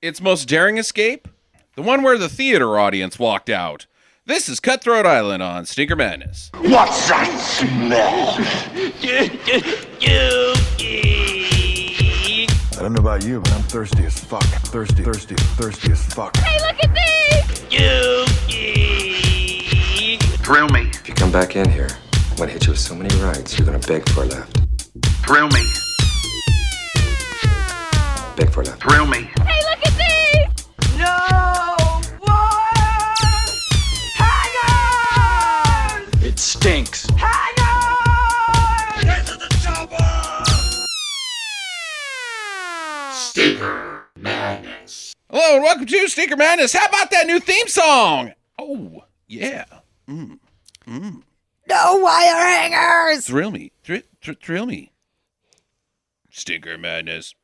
its most daring escape? The one where the theater audience walked out. This is Cutthroat Island on Stinker Madness. What's that smell? I don't know about you, but I'm thirsty as fuck. Thirsty as fuck. Hey, look at these! Thrill me. If you come back in here, I'm gonna hit you with so many rights, you're gonna beg for a left. Thrill me. Beg for a left. Thrill me. Hey, look at these! No more hangers! It stinks. Hangers! Get to the chopper! Stinker Madness. Hello and welcome to Stinker Madness. How about that new theme song? Oh, yeah. No wire hangers! Thrill me. Thrill me. Stinker Madness.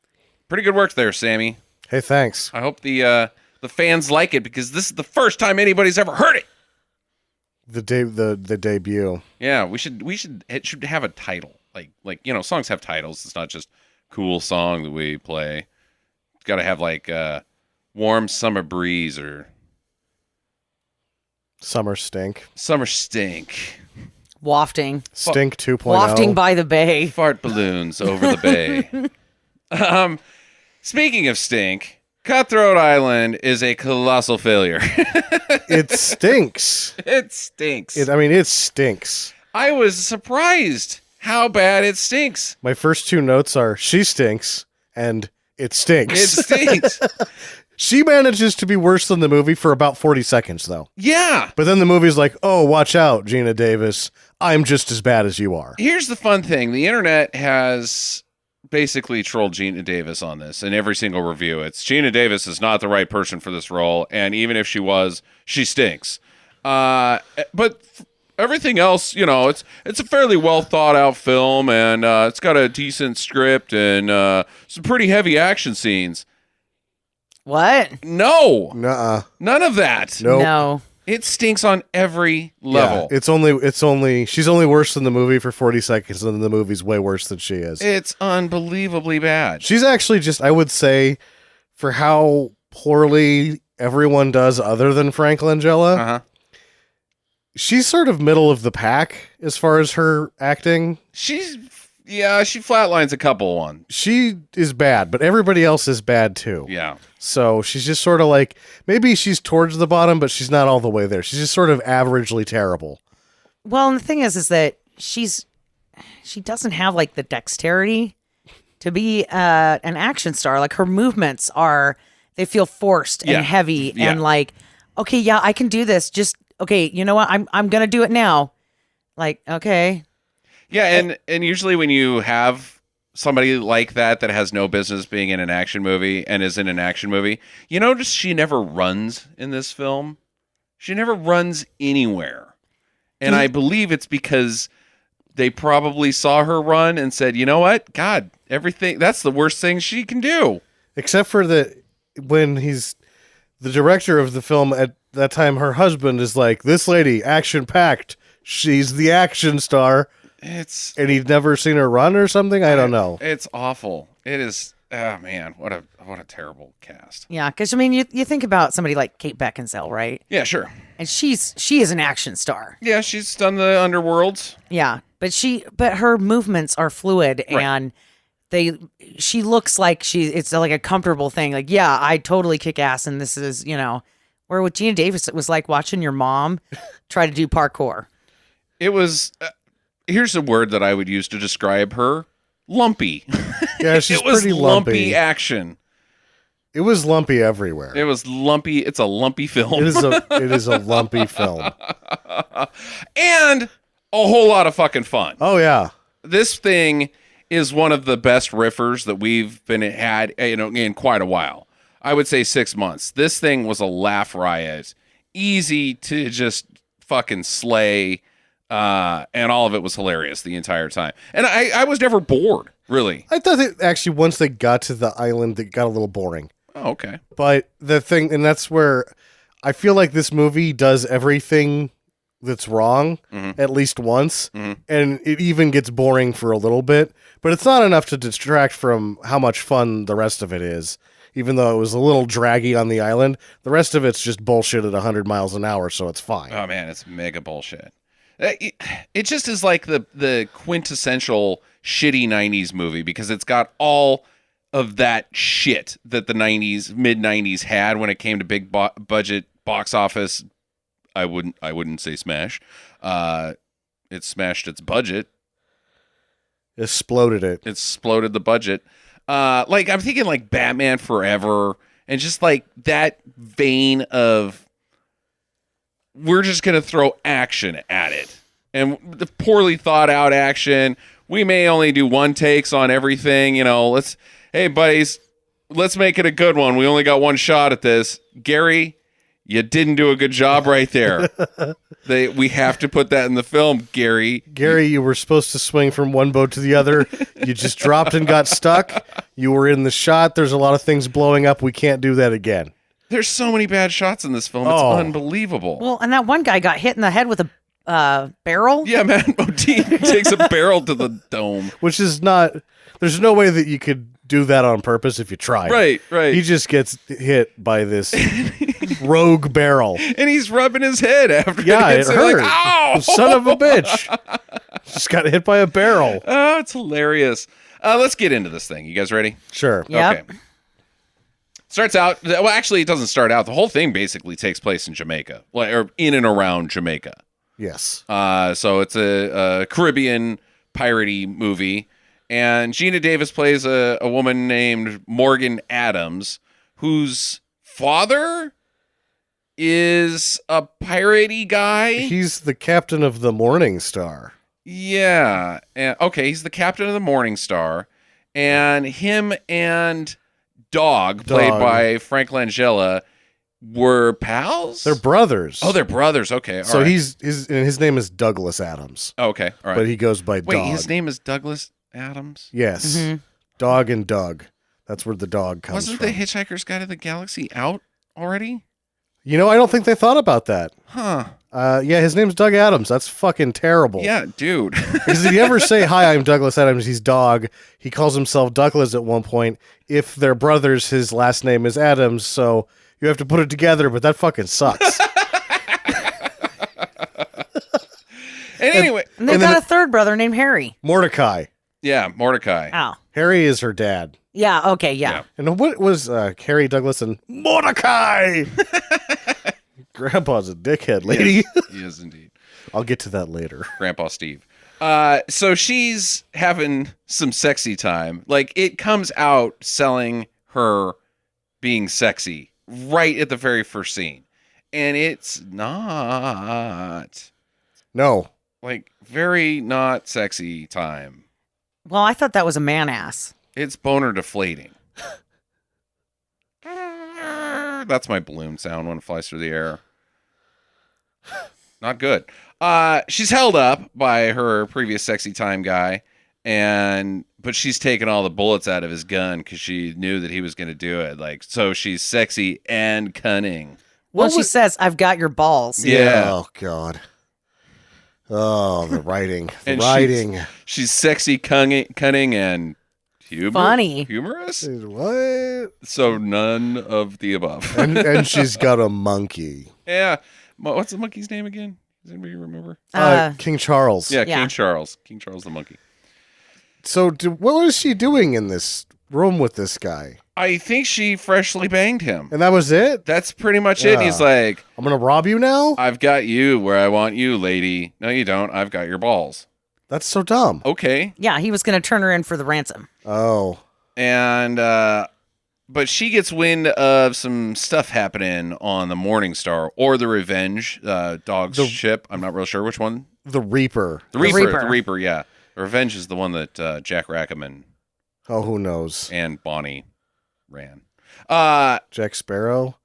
Pretty good work there, Sammy. Hey, thanks. I hope the fans like it because this is the first time anybody's ever heard it. The debut. Yeah, it should have a title. Like songs have titles. It's not just cool song that we play. It's got to have like warm summer breeze or Summer stink. summer stink. Wafting. Stink 2.0. Wafting by the bay. Fart balloons over the bay. Speaking of stink, Cutthroat Island is a colossal failure. It stinks. It stinks. It stinks. I was surprised how bad it stinks. My first two notes are she stinks and it stinks. It stinks. She manages to be worse than the movie for about 40 seconds, though. Yeah. But then the movie's like, oh, watch out, Geena Davis. I'm just as bad as you are. Here's the fun thing. The internet has basically trolled Geena Davis on this in every single review. It's Geena Davis is not the right person for this role, and even if she was, she stinks. But everything else, it's a fairly well thought out film, and it's got a decent script and some pretty heavy action scenes. What? No. Nuh-uh. None of that. Nope. No. It stinks on every level. Yeah, she's only worse than the movie for 40 seconds, and the movie's way worse than she is. It's unbelievably bad. She's actually just, I would say, for how poorly everyone does other than Frank Langella, she's sort of middle of the pack as far as her acting. She flatlines a couple one. She is bad, but everybody else is bad too. Yeah. So she's just sort of like, maybe she's towards the bottom, but she's not all the way there. She's just sort of averagely terrible. Well, and the thing is that she doesn't have like the dexterity to be an action star. Like her movements they feel forced and heavy and like, okay, yeah, I can do this. Just, okay, you know what? I'm going to do it now. Like, okay. Yeah, and usually when you have somebody like that has no business being in an action movie and is in an action movie, you notice she never runs in this film. She never runs anywhere. And I believe it's because they probably saw her run and said, you know what? God, that's the worst thing she can do. Except for when he's the director of the film at that time, her husband is like, this lady, action-packed. She's the action star. And he'd never seen her run or something? I don't know. It's awful. It is. Oh man, what a terrible cast. Yeah, because you think about somebody like Kate Beckinsale, right? Yeah, sure. And she is an action star. Yeah, she's done the Underworlds. Yeah, but her movements are fluid and she looks like it's like a comfortable thing. Like, yeah, I totally kick ass, and this is where with Geena Davis it was like watching your mom try to do parkour. It was. Here's a word that I would use to describe her: lumpy. Yeah, she's it was pretty lumpy action. It was lumpy everywhere. It was lumpy. It's a lumpy film. It is a lumpy film. And a whole lot of fucking fun. Oh yeah. This thing is one of the best riffers that we've had in quite a while. I would say 6 months. This thing was a laugh riot. Easy to just fucking slay. And all of it was hilarious the entire time. And I was never bored, really. I thought that actually once they got to the island, it got a little boring. Oh, okay. But the thing, and that's where I feel like this movie does everything that's wrong at least once, and it even gets boring for a little bit, but it's not enough to distract from how much fun the rest of it is. even though it was a little draggy on the island. The rest of it's just bullshit at 100 miles an hour, so it's fine. Oh man, it's mega bullshit. It just is like the quintessential shitty 90s movie because it's got all of that shit that the 90s, mid 90s had when it came to big budget box office. I wouldn't say smash. It smashed its budget. Exploded it. It exploded the budget. Like I'm thinking like Batman Forever and just like that vein of we're just going to throw action at it. And the poorly thought out action, we may only do one takes on everything, hey buddies, let's make it a good one. We only got one shot at this. Gary, you didn't do a good job right there. We have to put that in the film, Gary. Gary, you were supposed to swing from one boat to the other. You just dropped and got stuck. You were in the shot. There's a lot of things blowing up. We can't do that again. There's so many bad shots in this film. It's unbelievable. Well, and that one guy got hit in the head with a barrel. Yeah, man. Modine takes a barrel to the dome. Which is not... There's no way that you could do that on purpose if you tried. Right. He just gets hit by this rogue barrel. And he's rubbing his head after Yeah, it hurt. Like, ow! Son of a bitch. Just got hit by a barrel. Oh, it's hilarious. Let's get into this thing. You guys ready? Sure. Yep. Okay. Starts out, well, actually, it doesn't start out. The whole thing basically takes place in Jamaica, or in and around Jamaica. Yes. So it's a Caribbean piratey movie. And Geena Davis plays a woman named Morgan Adams, whose father is a piratey guy. He's the captain of the Morning Star. Yeah. Okay, he's the captain of the Morning Star. And him and Dog, played by Frank Langella, were pals? They're brothers. Oh, they're brothers. Okay. So all right. his name is Douglas Adams. Okay. All right. But he goes by Wait, Dog. his name is Douglas Adams? Yes. Mm-hmm. Dog and Doug. That's where the dog comes Wasn't from. the Hitchhiker's Guide to the Galaxy out already? I don't think they thought about that. Huh. Yeah, his name's Doug Adams. That's fucking terrible. Yeah, dude. Because if you ever say, hi, I'm Douglas Adams, he's Dog. He calls himself Douglas at one point. If they're brothers, his last name is Adams, so you have to put it together, but that fucking sucks. And anyway. And they've got a third brother named Harry. Mordecai. Yeah, Mordecai. Oh. Harry is her dad. Yeah, okay, yeah. And what was Harry Douglas and Mordecai? Grandpa's a dickhead, lady. He is indeed. I'll get to that later. Grandpa Steve. So she's having some sexy time. Like, it comes out selling her being sexy right at the very first scene. And it's not. No. Like, very not sexy time. Well, I thought that was a man ass. It's boner deflating. That's my balloon sound when it flies through the air. Not good. She's held up by her previous sexy time guy, but she's taken all the bullets out of his gun because she knew that he was going to do it. Like, so she's sexy and cunning. Well, she says, I've got your balls. Yeah. Oh, God. Oh, the writing. And writing. She's sexy, cunning, and funny. Humorous? What? So none of the above. And she's got a monkey. Yeah. What's the monkey's name again? Does anybody remember? King Charles. Yeah, Yeah. King Charles. King Charles the monkey. So what was she doing in this room with this guy? I think she freshly banged him. And that was it? That's pretty much it. Yeah. He's like, I'm going to rob you now? I've got you where I want you, lady. No, you don't. I've got your balls. That's so dumb. Okay. Yeah, he was going to turn her in for the ransom. Oh. And, but she gets wind of some stuff happening on the Morning Star or the Revenge, Dog's ship. I'm not real sure which one. The Reaper. The Reaper, yeah. The Revenge is the one that Jack Rackham Oh, who knows? and Bonnie ran. Jack Sparrow?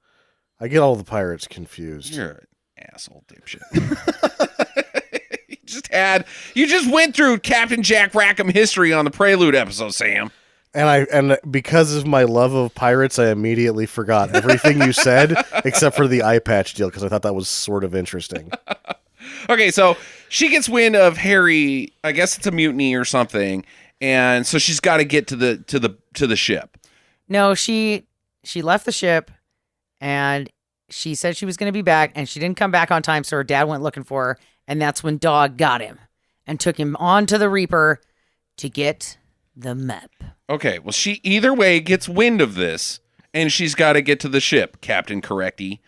I get all the pirates confused. You're an asshole dipshit. You just went through Captain Jack Rackham history on the Prelude episode, Sam. And because of my love of pirates, I immediately forgot everything you said except for the eye patch deal because I thought that was sort of interesting. Okay, so she gets wind of Harry. I guess it's a mutiny or something, and so she's got to get to the ship. No, she she left the ship, and she said she was going to be back, and she didn't come back on time, so her dad went looking for her, and that's when Dog got him and took him on to the Reaper to get the map. Okay, well, she either way gets wind of this, and she's got to get to the ship, Captain Correcty.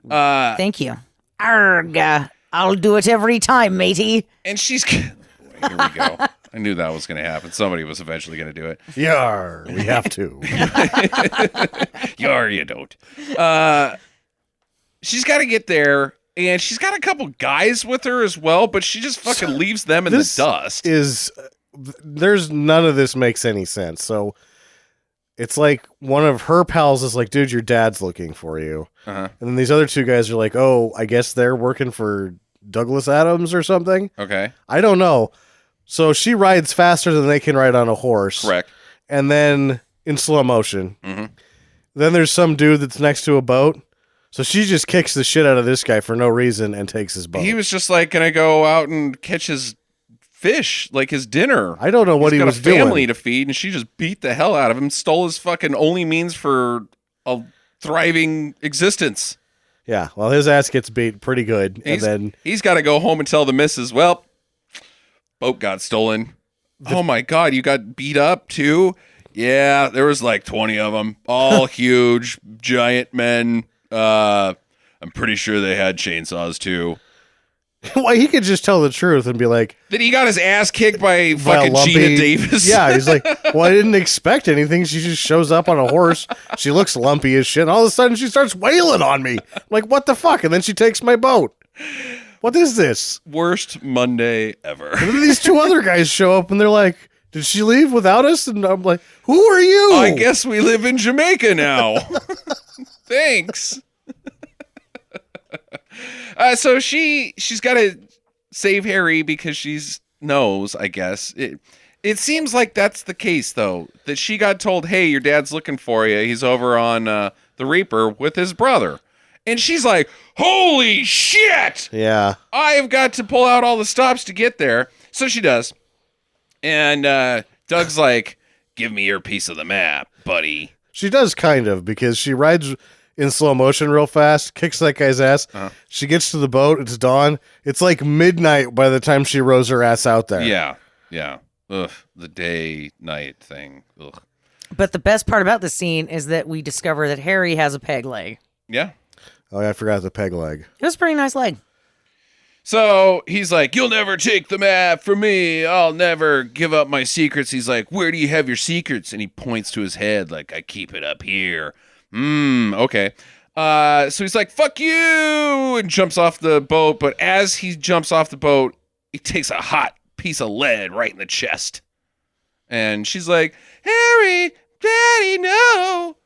Thank you. Arg, I'll do it every time, matey. And she's... Here we go. I knew that was going to happen. Somebody was eventually going to do it. Yar, we have to. Yar, you don't. She's got to get there, and she's got a couple guys with her as well, but she just fucking leaves them in the dust. There's none of this makes any sense. So it's like one of her pals is like, dude, your dad's looking for you. And then these other two guys are like, oh, I guess they're working for Douglas Adams or something. Okay. I don't know. So she rides faster than they can ride on a horse. Correct. And then in slow motion. Mm-hmm. Then there's some dude that's next to a boat. So she just kicks the shit out of this guy for no reason and takes his boat. He was just like, can I go out and catch his fish, like his dinner? I don't know what he was doing. He's got a family to feed, and she just beat the hell out of him, stole his fucking only means for a thriving existence. Yeah, well, his ass gets beat pretty good. He's got to go home and tell the missus, well, boat got stolen. Oh my God, you got beat up too? Yeah, there was like 20 of them, all huge, giant men. I'm pretty sure they had chainsaws too. Well, he could just tell the truth and be like... That he got his ass kicked by fucking Lumpy. Geena Davis. Yeah, he's like, well, I didn't expect anything. She just shows up on a horse. She looks lumpy as shit. And all of a sudden, she starts wailing on me. I'm like, what the fuck? And then she takes my boat. What is this? Worst Monday ever. And then these two other guys show up and they're like, did she leave without us? And I'm like, who are you? I guess we live in Jamaica now. Thanks. So she's got to save Harry because she's knows, I guess. It seems like that's the case, though, that she got told, hey, your dad's looking for you. He's over on the Reaper with his brother. And she's like, holy shit! Yeah. I've got to pull out all the stops to get there. So she does. And Doug's like, give me your piece of the map, buddy. She does kind of, because she rides in slow motion real fast, kicks that guy's ass. She gets to the boat. It's dawn. It's like midnight by the time she rows her ass out there. Yeah. Yeah. Ugh. The day-night thing. Ugh. But the best part about the scene is that we discover that Harry has a peg leg. Yeah. Oh, yeah, I forgot the peg leg. It was a pretty nice leg. So he's like, you'll never take the map from me. I'll never give up my secrets. He's like, where do you have your secrets? And he points to his head like, I keep it up here. Okay. So he's like, fuck you, and jumps off the boat. But as he jumps off the boat, he takes a hot piece of lead right in the chest. And she's like, Harry, Daddy, no.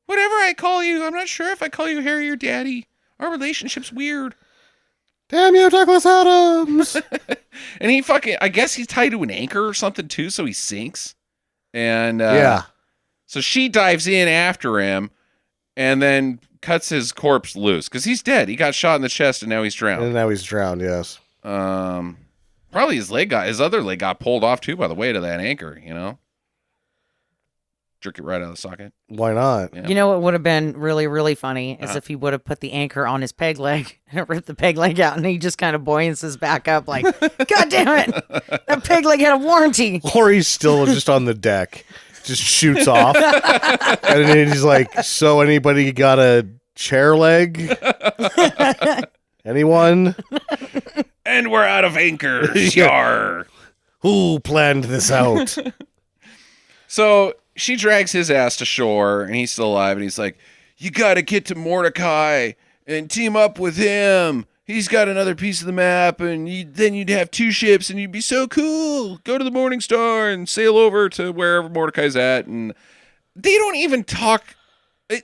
Whatever I call you, I'm not sure if I call you Harry or Daddy. Our relationship's weird. Damn you, Douglas Adams. And he fucking, I guess he's tied to an anchor or something too, so he sinks. And yeah. So she dives in after him and then cuts his corpse loose because he's dead. He got shot in the chest and now he's drowned. And now he's drowned, yes. Probably his other leg got pulled off too by the weight of that anchor, you know? Jerk it right out of the socket. Why not? Yeah. You know what would have been really, really funny is if he would have put the anchor on his peg leg and ripped the peg leg out and he just kind of buoyances back up like, God damn it, that peg leg had a warranty. Or he's still just on the deck, just shoots off. And then he's like, so anybody got a chair leg? Anyone? And we're out of anchors. Yar. Who planned this out? So she drags his ass to shore, and he's still alive, and he's like, you got to get to Mordecai and team up with him. He's got another piece of the map, and then you'd have two ships, and you'd be so cool. Go to the Morning Star and sail over to wherever Mordecai's at. And they don't even talk.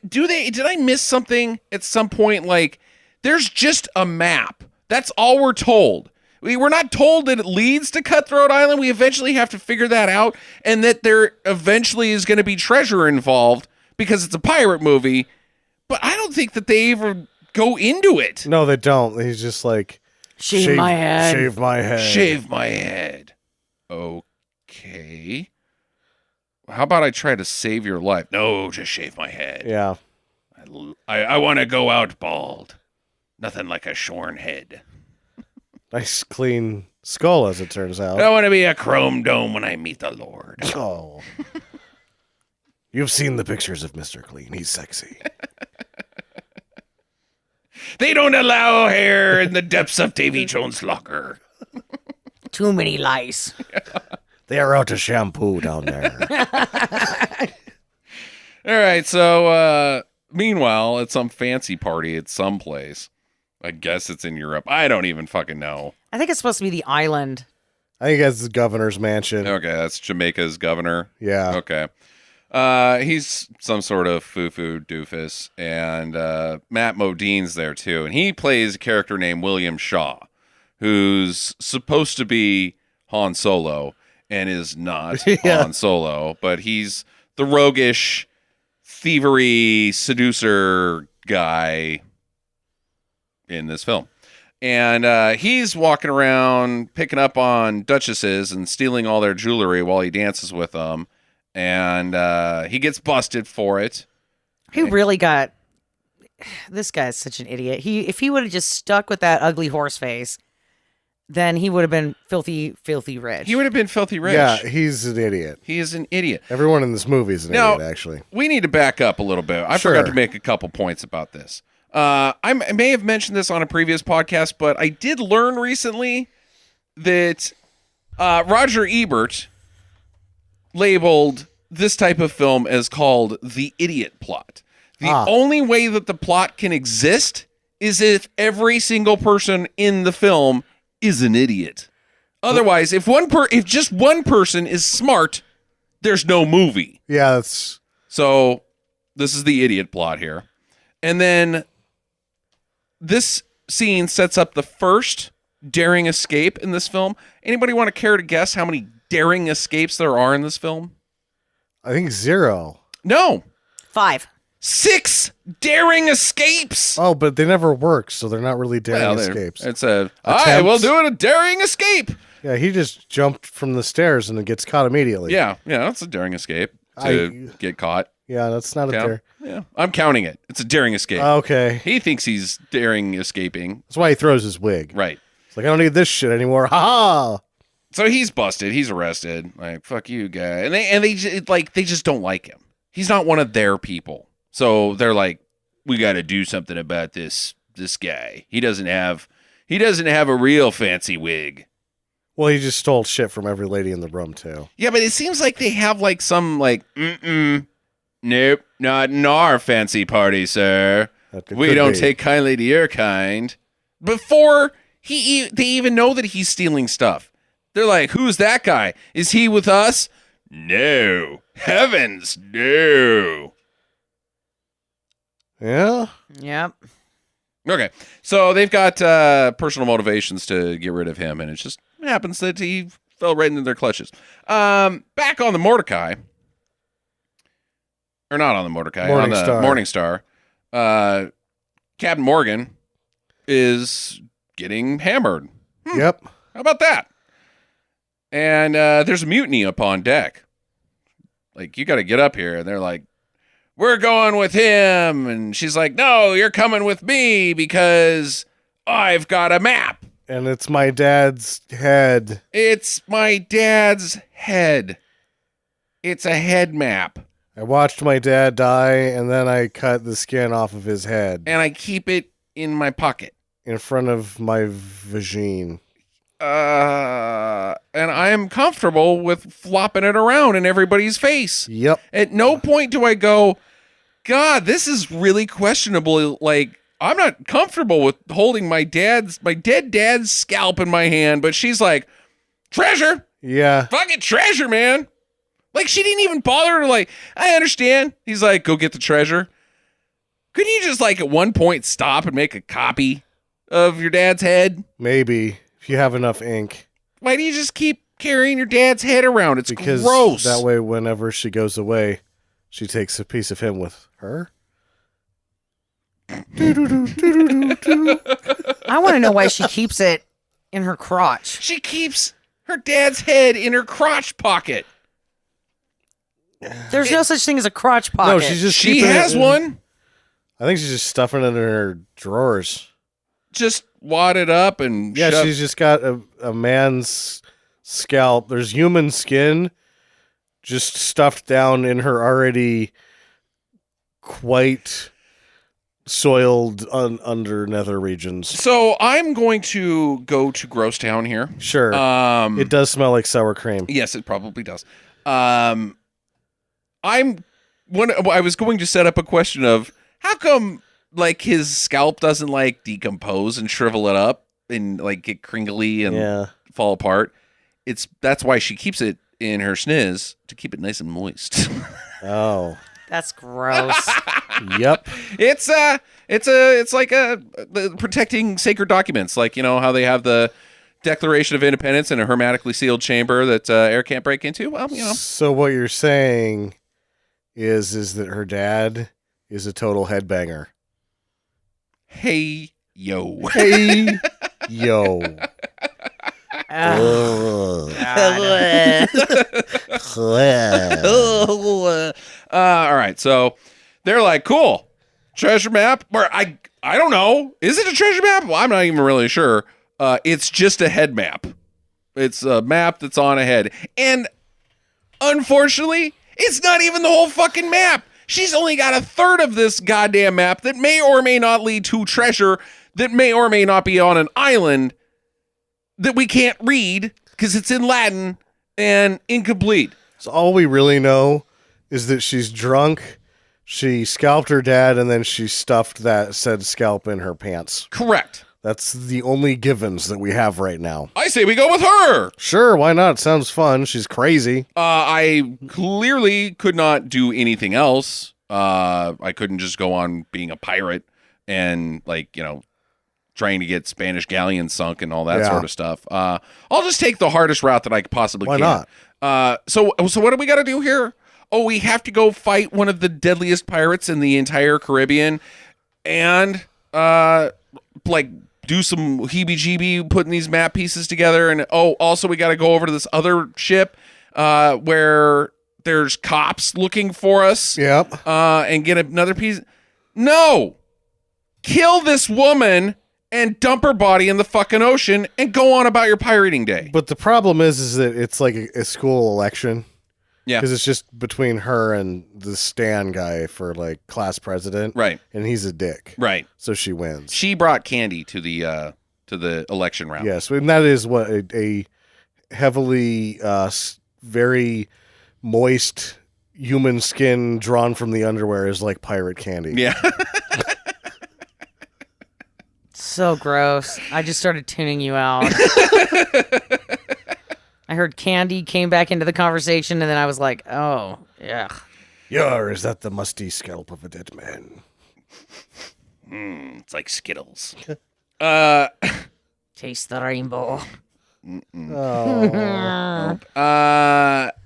Do they? Did I miss something at some point? Like, there's just a map. That's all we're told. We're not told that it leads to Cutthroat Island. We eventually have to figure that out, and that there eventually is going to be treasure involved because it's a pirate movie. But I don't think that they ever go into it. No, they don't. He's just like, shave my head. Shave my head. Shave my head. Okay. How about I try to save your life? No, just shave my head. Yeah. I want to go out bald. Nothing like a shorn head. Nice clean skull, as it turns out. I want to be a chrome dome when I meet the Lord. Oh. You've seen the pictures of Mr. Clean. He's sexy. They don't allow hair in the depths of Davy Jones' locker. Too many lice. They are out to shampoo down there. All right, so meanwhile, at some fancy party at some place, I guess it's in Europe. I don't even fucking know. I think it's supposed to be the island. I think that's the governor's mansion. Okay, that's Jamaica's governor. Yeah. Okay. He's some sort of foo-foo doofus, and Matt Modine's there too, and he plays a character named William Shaw, who's supposed to be Han Solo and is not Han Solo, but he's the roguish, thievery, seducer guy in this film. And he's walking around picking up on duchesses and stealing all their jewelry while he dances with them. And he gets busted for it. He really got... This guy's such an idiot. If he would have just stuck with that ugly horse face, then he would have been filthy, filthy rich. He would have been filthy rich. Yeah, he's an idiot. He is an idiot. Everyone in this movie is an idiot, actually. We need to back up a little bit. I forgot to make a couple points about this. I may have mentioned this on a previous podcast, but I did learn recently that Roger Ebert labeled this type of film as called the idiot plot. The only way that the plot can exist is if every single person in the film is an idiot. Otherwise, if just one person is smart, there's no movie. Yeah, that's... So this is the idiot plot here. And then this scene sets up the first daring escape in this film. Anybody want to care to guess how many daring escapes there are in this film? I think 0. No. 5. 6 daring escapes. Oh, but they never work, so they're not really daring escapes. It's I will do a daring escape. Yeah, he just jumped from the stairs and it gets caught immediately. Yeah, that's a daring escape to get caught. Yeah, that's not a dare. Yeah, I'm counting it. It's a daring escape. Okay. He thinks he's daring escaping. That's why he throws his wig. Right. It's like, I don't need this shit anymore. Ha ha! So he's busted. He's arrested. Like, fuck you, guy. And they just don't like him. He's not one of their people. So they're like, we got to do something about this guy. He doesn't have a real fancy wig. Well, he just stole shit from every lady in the room too. Yeah, but it seems like they have like some like, nope, not in our fancy party, sir. We don't take kindly to your kind. Before they even know that he's stealing stuff, they're like, who's that guy? Is he with us? No. Heavens, no. Yeah? Yep. Okay, so they've got personal motivations to get rid of him, and it just happens that he fell right into their clutches. Back on the Mordecai, or not on the Mordecai, on the Morningstar, Captain Morgan is getting hammered. Yep. How about that? And there's a mutiny up on deck. Like, you got to get up here, and they're like, we're going with him. And she's like, no, you're coming with me because I've got a map. And it's my dad's head. It's my dad's head. It's a head map. I watched my dad die, and then I cut the skin off of his head. And I keep it in my pocket. In front of my vagine. And I am comfortable with flopping it around in everybody's face. Yep. At no point do I go, God, this is really questionable. Like, I'm not comfortable with holding my dead dad's scalp in my hand, but she's like, treasure. Yeah. Fucking treasure, man. Like, she didn't even bother to, like, I understand. He's like, go get the treasure. Couldn't you just, like, at one point stop and make a copy of your dad's head? Maybe, if you have enough ink. Why do you just keep carrying your dad's head around? It's because gross. That way, whenever she goes away, she takes a piece of him with her. I want to know why she keeps it in her crotch. She keeps her dad's head in her crotch pocket. There's no such thing as a crotch pocket. No, she's just She has one. I think she's just stuffing it in her drawers. Just wad it up and she's just got a man's scalp. There's human skin just stuffed down in her already quite soiled under nether regions. So I'm going to go to Gross Town here. Sure. It does smell like sour cream. Yes, it probably does. I was going to set up a question of how come like his scalp doesn't like decompose and shrivel it up and like get crinkly and fall apart. That's why she keeps it in her sniz to keep it nice and moist. Oh. That's gross. Yep. It's like protecting sacred documents, like you know how they have the Declaration of Independence in a hermetically sealed chamber that air can't break into. Well, you know. So what you're saying is that her dad is a total headbanger. Hey yo. Hey yo. All right, so they're like, cool, treasure map. Or I don't know. Is it a treasure map? Well, I'm not even really sure. It's just a head map. It's a map that's on a head. And unfortunately, it's not even the whole fucking map. She's only got a third of this goddamn map that may or may not lead to treasure that may or may not be on an island that we can't read because it's in Latin and incomplete. So all we really know is that she's drunk, she scalped her dad, and then she stuffed that said scalp in her pants. Correct. That's the only givens that we have right now. I say we go with her. Sure, why not? Sounds fun. She's crazy. I clearly could not do anything else. I couldn't just go on being a pirate and, like, you know, trying to get Spanish galleons sunk and all that sort of stuff. I'll just take the hardest route that I possibly can. Why not? So what do we got to do here? Oh, we have to go fight one of the deadliest pirates in the entire Caribbean and, like, do some heebie-jeebie putting these map pieces together. And, also we got to go over to this other ship where there's cops looking for us. Yep. And get another piece. No! Kill this woman and dump her body in the fucking ocean and go on about your pirating day. But the problem is that it's like a school election. Yeah. Because it's just between her and the Stan guy for, like, class president. Right. And he's a dick. Right. So she wins. She brought candy to the election round. Yes. And that is what a heavily, very moist human skin drawn from the underwear is like pirate candy. Yeah. So gross. I just started tuning you out. I heard candy came back into the conversation, and then I was like, oh, yeah. Yar, is that the musty scalp of a dead man? It's like Skittles. Taste the rainbow.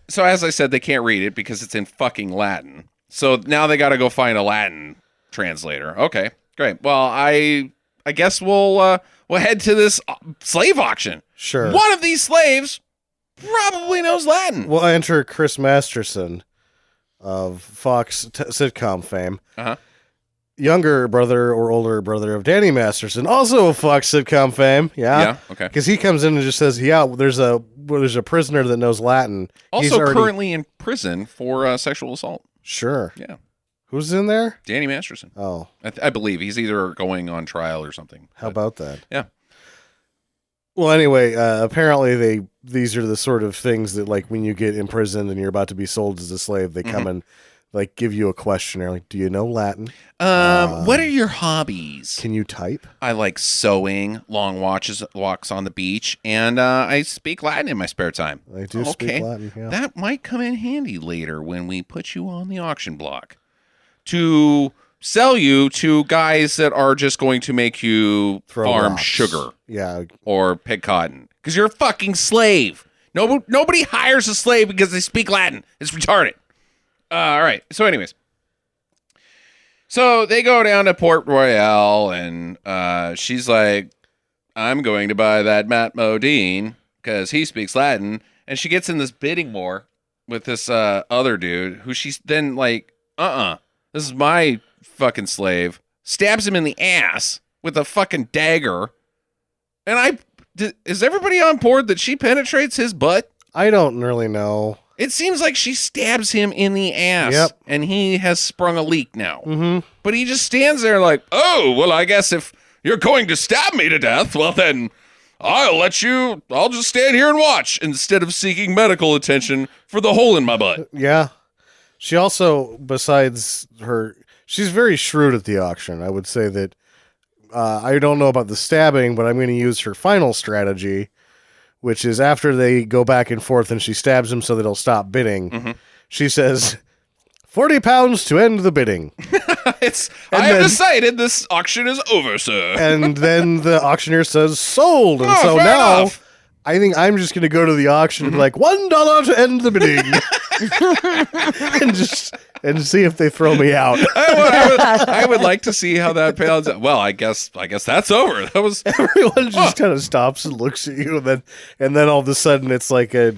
So as I said, they can't read it because it's in fucking Latin. So now they got to go find a Latin translator. Okay, great. Well, I guess we'll head to this slave auction. Sure. One of these slaves probably knows Latin. We'll enter Chris Masterson of Fox sitcom fame. Uh-huh. Younger brother or older brother of Danny Masterson, also of Fox sitcom fame. Yeah, okay. Because he comes in and just says, yeah, there's a prisoner that knows Latin. Also currently in prison for sexual assault. Sure. Yeah. Who's in there? Danny Masterson. Oh. I believe he's either going on trial or something. How about that? Yeah. Well, anyway, apparently these are the sort of things that, like, when you get imprisoned and you're about to be sold as a slave, they come and, like, give you a questionnaire. Like, do you know Latin? What are your hobbies? Can you type? I like sewing, long walks on the beach, and I speak Latin in my spare time. I do speak Latin, yeah. That might come in handy later when we put you on the auction block to sell you to guys that are just going to make you Throw farm rocks. sugar. Yeah. Or pick cotton. Because you're a fucking slave. Nobody hires a slave because they speak Latin. It's retarded. All right. So anyways. So they go down to Port Royale, and she's like, I'm going to buy that Matt Modine because he speaks Latin. And she gets in this bidding war with this other dude who she's then like, this is my fucking slave. stabs him in the ass with a fucking dagger. And is everybody on board that she penetrates his butt? I don't really know. It seems like she stabs him in the ass. Yep. And he has sprung a leak now. Mm-hmm. But he just stands there like, oh, well, I guess if you're going to stab me to death, well, then I'll just stand here and watch instead of seeking medical attention for the hole in my butt. Yeah. She also, besides she's very shrewd at the auction. I would say that I don't know about the stabbing, but I'm going to use her final strategy, which is after they go back and forth and she stabs him so that he'll stop bidding. Mm-hmm. She says, 40 pounds to end the bidding. I have decided this auction is over, sir. And then the auctioneer says, sold. And so fair now enough. I think I'm just going to go to the auction and be like, $1 to end the bidding. and see if they throw me out. I would like to see how that pans out. Well, I guess that's over. That was Everyone just kind of stops and looks at you, and then all of a sudden it's like a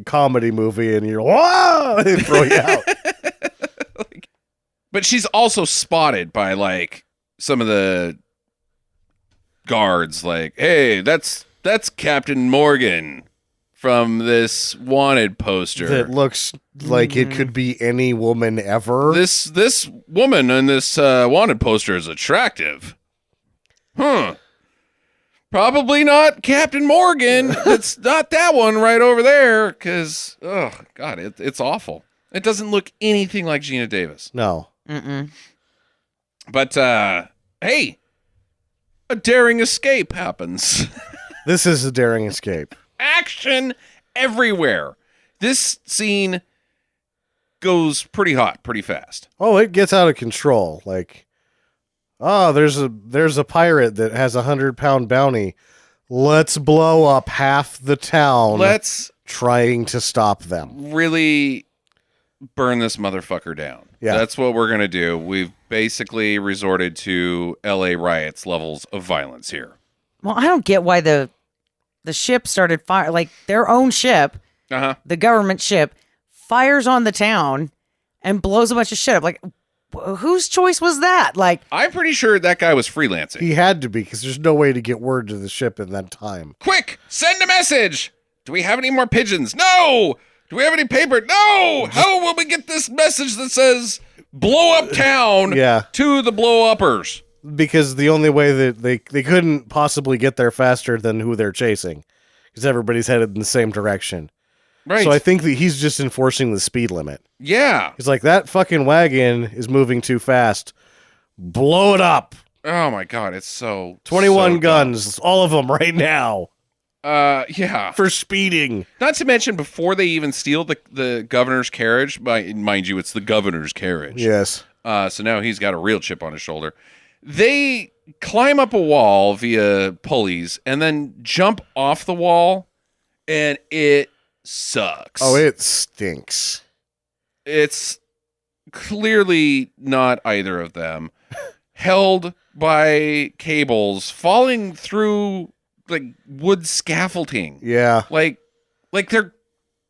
comedy movie, and you're wow, they throw you out. But she's also spotted by like some of the guards. Like, hey, that's Captain Morgan from this wanted poster. That looks like it could be any woman ever. This woman in this wanted poster is attractive. Probably not Captain Morgan. It's not that one right over there. Because, oh, God, it's awful. It doesn't look anything like Geena Davis. No. Mm-mm. But, hey, a daring escape happens. This is a daring escape. Action everywhere. This scene goes pretty hot, pretty fast. Oh, it gets out of control. Like, oh, there's a pirate that has a 100-pound bounty. Let's blow up half the town. Let's trying to stop them. really burn this motherfucker down. Yeah. That's what we're going to do. We've basically resorted to LA riots levels of violence here. Well, I don't get why the ship started fire, like their own ship, the government ship, fires on the town and blows a bunch of shit up. Like, whose choice was that? Like, I'm pretty sure that guy was freelancing. He had to be, because there's no way to get word to the ship in that time. Quick, send a message. Do we have any more pigeons? No. Do we have any paper? No. How will we get this message that says blow up town to the blow uppers? Because the only way that they couldn't possibly get there faster than who they're chasing, because everybody's headed in the same direction. Right. So I think that he's just enforcing the speed limit. Yeah. He's like, that fucking wagon is moving too fast. Blow it up. Oh my God, it's so 21 so guns, all of them right now. Yeah. For speeding. Not to mention, before they even steal the governor's carriage, mind you, it's the governor's carriage. Yes. So now he's got a real chip on his shoulder. They climb up a wall via pulleys and then jump off the wall, and it sucks. Oh, it stinks. It's clearly not either of them. Held by cables, falling through like wood scaffolding. Yeah. Like they're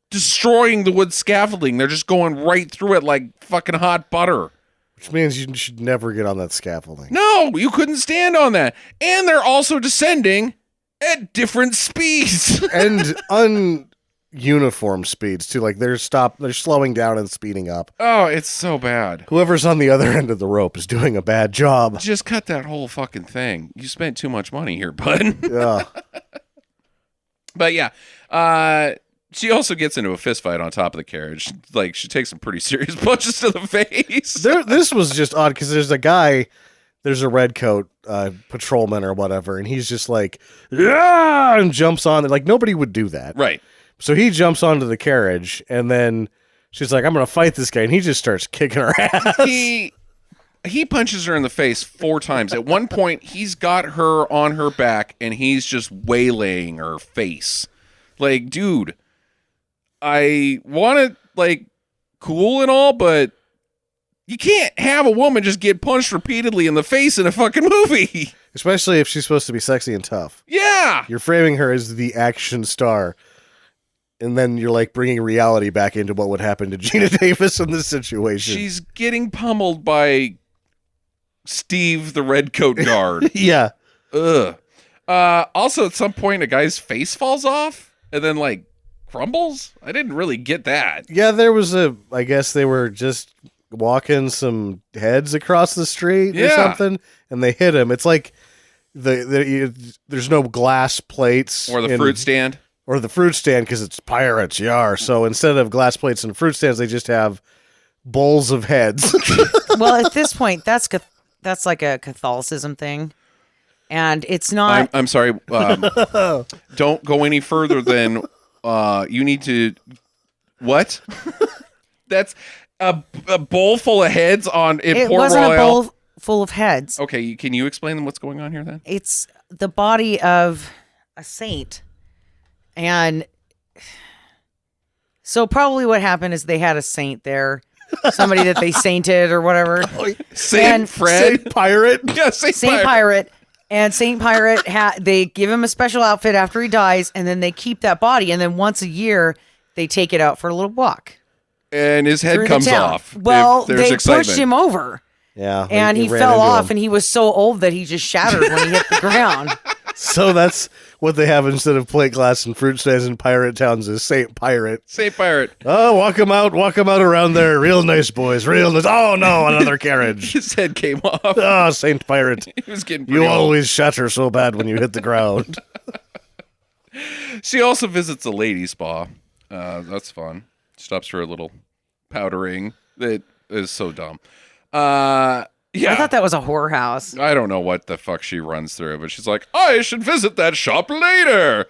destroying the wood scaffolding. They're just going right through it like fucking hot butter. Which means you should never get on that scaffolding. No, you couldn't stand on that. And they're also descending at different speeds. And ununiform speeds too. Like they're slowing down and speeding up. Oh, it's so bad. Whoever's on the other end of the rope is doing a bad job. Just cut that whole fucking thing. You spent too much money here, bud. Yeah. But yeah, she also gets into a fist fight on top of the carriage. Like, she takes some pretty serious punches to the face. This was just odd because there's a red coat patrolman or whatever, and he's just like, yeah, and jumps on it. Like, nobody would do that. Right. So he jumps onto the carriage, and then she's like, I'm going to fight this guy, and he just starts kicking her ass. He punches her in the face 4 times. At one point, he's got her on her back, and he's just waylaying her face. Like, dude, I want to, like, cool and all, but you can't have a woman just get punched repeatedly in the face in a fucking movie. Especially if she's supposed to be sexy and tough. Yeah. You're framing her as the action star. And then you're like bringing reality back into what would happen to Geena Davis in this situation. She's getting pummeled by Steve the Redcoat guard. Yeah. Ugh. Also, at some point, a guy's face falls off and then like crumbles. I didn't really get that. Yeah, there was I guess they were just walking some heads across the street or something, and they hit him. It's like there's no glass plates. Or the fruit stand. Or the fruit stand, because it's pirates, yar. So instead of glass plates and fruit stands, they just have bowls of heads. Well, at this point, that's like a Catholicism thing. And it's not. I'm sorry. Don't go any further than you need to. What? That's a bowl full of heads on in It Port wasn't Royal. a bowl full of heads. Okay, can you explain what's going on here then? It's the body of a saint. And so probably what happened is they had a saint there. Somebody that they sainted or whatever. Saint Fred? Saint Pirate? Yeah, Saint Pirate. And Saint Pirate, they give him a special outfit after he dies, and then they keep that body, and then once a year, they take it out for a little walk. And his head through the comes town. off. Well, if there's they excitement. pushed him over, Yeah. and he ran fell into off, him. and he was so old that he just shattered when he hit the ground. So that's what they have instead of plate glass and fruit stands in pirate towns is Saint Pirate. Saint Pirate. Oh, walk him out around there. Real nice, boys. Real nice. Oh, no, another carriage. His head came off. Oh, Saint Pirate. He was getting You pretty old. always shatter so bad when you hit the ground. She also visits a lady spa. That's fun. Stops for a little powdering. It is so dumb. Yeah. I thought that was a whorehouse. I don't know what the fuck she runs through, but she's like, I should visit that shop later.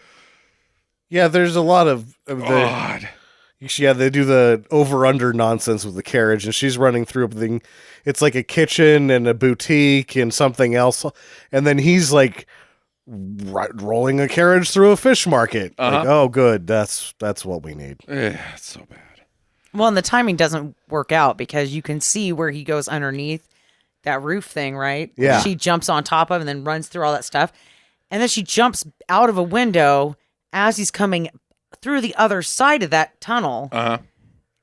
Yeah, there's a lot of God. Yeah, they do the over-under nonsense with the carriage, and she's running through everything. It's like a kitchen and a boutique and something else, and then he's like rolling a carriage through a fish market. Like, oh, good, that's what we need. It's so bad. Well, and the timing doesn't work out because you can see where he goes underneath that roof thing, right? Yeah. She jumps on top of and then runs through all that stuff. And then she jumps out of a window as he's coming through the other side of that tunnel.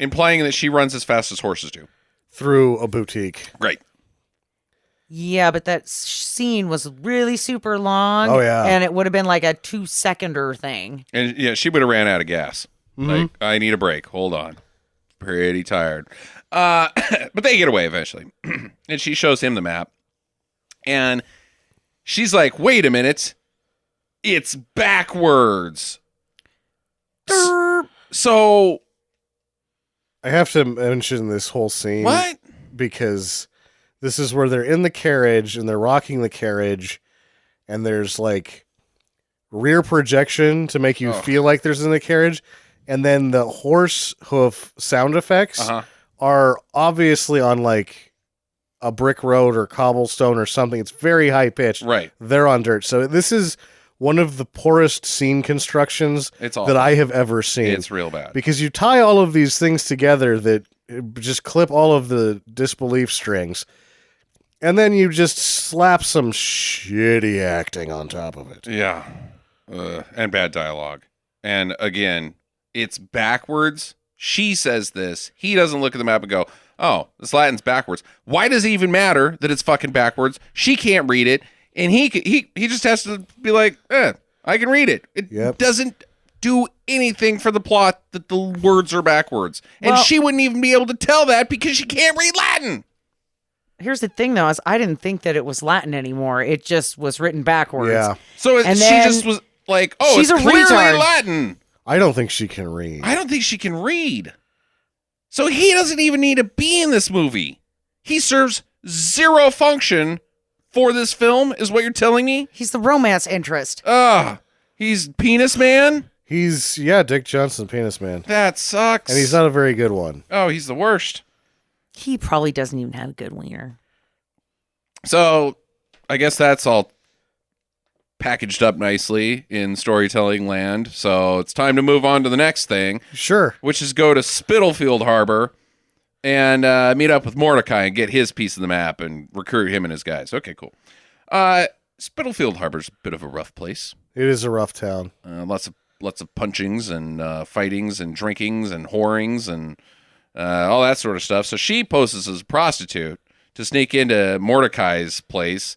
Implying that she runs as fast as horses do. Through a boutique. Right. Yeah, but that scene was really super long. Oh, yeah. And it would have been like a 2-seconder thing. And yeah, she would have ran out of gas. Like, I need a break. Hold on. Pretty tired. But they get away eventually. And she shows him the map. And she's like, wait a minute. It's backwards. So I have to mention this whole scene. what? Because this is where they're in the carriage and they're rocking the carriage, and there's like rear projection to make you feel like there's in the carriage, and then the horse hoof sound effects are obviously on like a brick road or cobblestone or something. It's very high pitched. Right. They're on dirt. So this is one of the poorest scene constructions It's awful. that I have ever seen. It's real bad. Because you tie all of these things together that just clip all of the disbelief strings, and then you just slap some shitty acting on top of it. Yeah. And bad dialogue. And again, it's backwards. She says this. He doesn't look at the map and go, oh, this Latin's backwards. Why does it even matter that it's fucking backwards? She can't read it. And he just has to be like, I can read it. It doesn't do anything for the plot that the words are backwards. And Well- she wouldn't even be able to tell that because she can't read Latin. Here's the thing, though, is I didn't think that it was Latin anymore. It just was written backwards. Yeah. So And she then just was like, oh, she's it's a clearly retard. Latin. I don't think she can read. I don't think she can read. So he doesn't even need to be in this movie. He serves zero function for this film, is what you're telling me? He's the romance interest. He's Penis Man? He's, Dick Johnson, Penis Man. That sucks. And he's not a very good one. Oh, he's the worst. He probably doesn't even have a good wiener. So I guess that's all packaged up nicely in storytelling land. So it's time to move on to the next thing. Sure. Which is go to Spitalfield Harbor and meet up with Mordecai and get his piece of the map and recruit him and his guys. Okay, cool. Spitalfield Harbor's a bit of a rough place. It is a rough town. Lots of punchings and fightings and drinkings and whorings and all that sort of stuff. So she poses as a prostitute to sneak into Mordecai's place.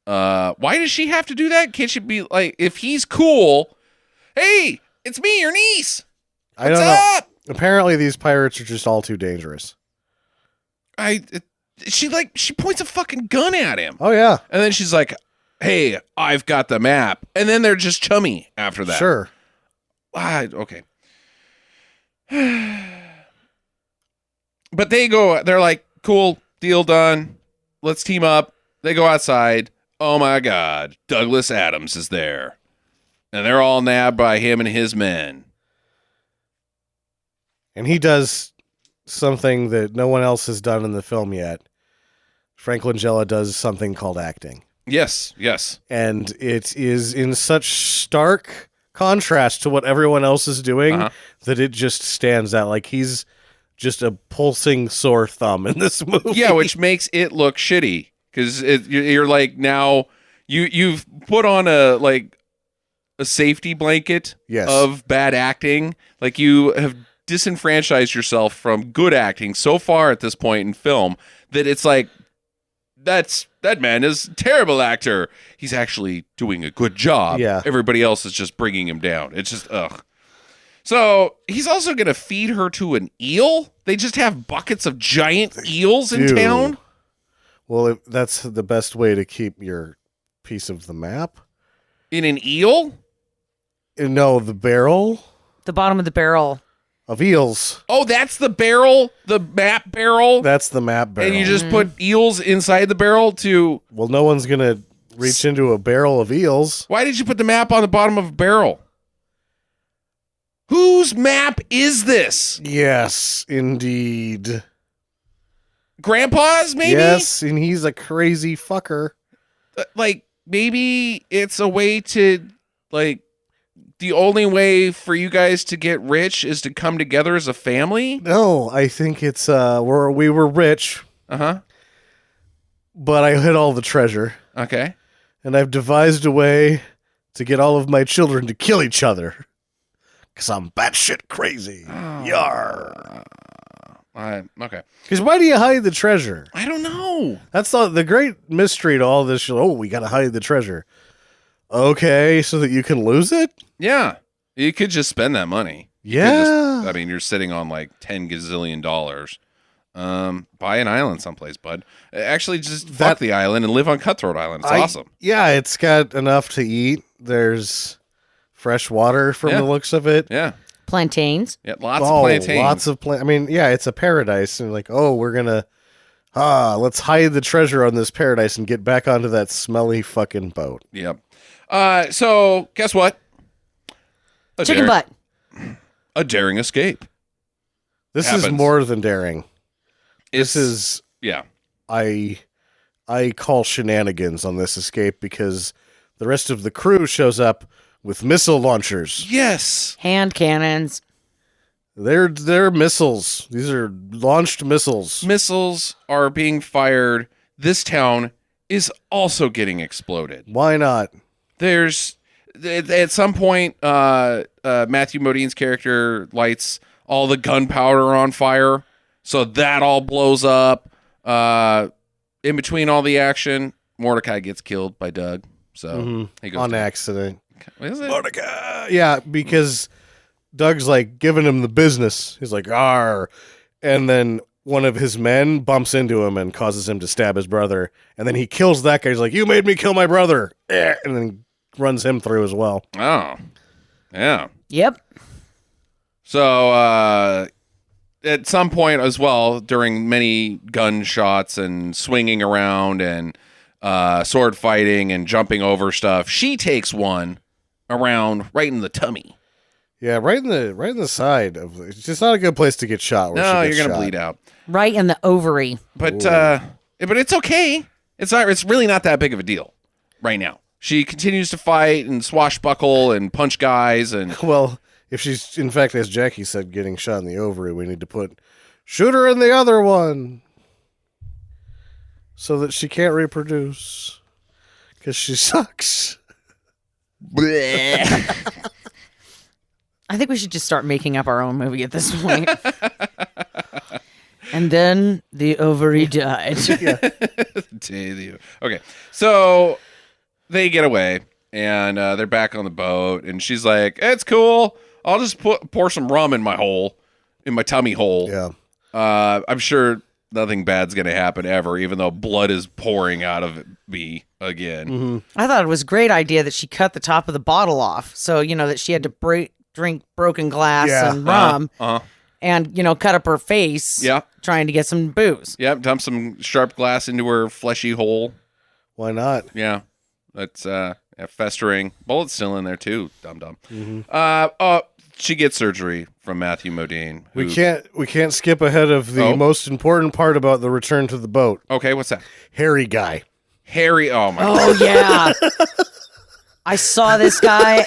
Why does she have to do that? Can't she be like, if he's cool, hey, it's me, your niece. I don't know. Apparently, these pirates are just all too dangerous. She points a fucking gun at him. Oh, yeah. And then she's like, hey, I've got the map. And then they're just chummy after that. Sure. Okay. But they're like, cool, deal done. Let's team up. They go outside. Oh my God, Douglas Adams is there. And they're all nabbed by him and his men. And he does something that no one else has done in the film yet. Frank Langella does something called acting. Yes. And it is in such stark contrast to what everyone else is doing that it just stands out. Like he's just a pulsing sore thumb in this movie. Yeah, which makes it look shitty. Because you're like, now you've put on a safety blanket of bad acting. Like you have disenfranchised yourself from good acting so far at this point in film that it's like, that man is a terrible actor. He's actually doing a good job. Yeah. Everybody else is just bringing him down. It's just, ugh. So he's also going to feed her to an eel? They just have buckets of giant eels in town? Well, that's the best way to keep your piece of the map. In an eel? No, the barrel. The bottom of the barrel. Of eels. Oh, that's the barrel? The map barrel? That's the map barrel. And you just put eels inside the barrel to... Well, no one's going to reach into a barrel of eels. Why did you put the map on the bottom of a barrel? Whose map is this? Yes, indeed. Grandpa's, maybe? Yes, and he's a crazy fucker. Maybe it's a way to, the only way for you guys to get rich is to come together as a family? No, I think it's, we were rich. Uh-huh. But I hid all the treasure. Okay. And I've devised a way to get all of my children to kill each other. Because I'm batshit crazy. Yar. Okay. Because why do you hide the treasure? I don't know. That's the great mystery to all this. Oh, we got to hide the treasure. Okay, so that you can lose it? Yeah. You could just spend that money. Yeah. You're sitting on like $10 gazillion. Buy an island someplace, bud. Actually, just fuck the island and live on Cutthroat Island. It's awesome. Yeah, it's got enough to eat. There's fresh water from the looks of it. Yeah. Plantains. Yeah, lots of plantains. Lots of I mean, yeah, it's a paradise. And like, oh, we're going to, let's hide the treasure on this paradise and get back onto that smelly fucking boat. Yep. So, guess what? Chicken butt. A daring escape. This happens. is more than daring. This is... Yeah. I call shenanigans on this escape because the rest of the crew shows up with missile launchers. Yes. Hand cannons. They're missiles. These are launched missiles. Missiles are being fired. This town is also getting exploded. Why not? There's at some point Matthew Modine's character lights all the gunpowder on fire, so that all blows up. In between all the action, Mordecai gets killed by Doug. So he goes on accident. What is it? Mordecai. Yeah, because Doug's like giving him the business. He's like, "Arr," and then one of his men bumps into him and causes him to stab his brother. And then he kills that guy. He's like, "You made me kill my brother," and then runs him through as well. Oh, yeah. Yep. So at some point as well, during many gunshots and swinging around and sword fighting and jumping over stuff, she takes one around right in the tummy. Yeah, right in the side of. It's just not a good place to get shot. No, you're gonna bleed out. Right in the ovary. But it's okay. It's really not that big of a deal right now. She continues to fight and swashbuckle and punch guys and. Well, if she's in fact, as Jackie said, getting shot in the ovary, we need to put shoot her in the other one so that she can't reproduce because she sucks. I think we should just start making up our own movie at this point. And And then the ovary died. Okay, so they get away, and they're back on the boat, and she's like, "It's cool. I'll just pour some rum in my tummy hole. Yeah. I'm sure nothing bad's gonna happen ever, even though blood is pouring out of me again." Mm-hmm. I thought it was a great idea that she cut the top of the bottle off. So, that she had to drink broken glass and rum and, cut up her face trying to get some booze. Yep, dump some sharp glass into her fleshy hole. Why not? Yeah, that's festering. Bullet's still in there too. Dum. She gets surgery from Matthew Modine. We can't skip ahead of the most important part about the return to the boat. Okay, what's that? Hairy guy. Harry. Oh my God. Oh, yeah. I saw this guy,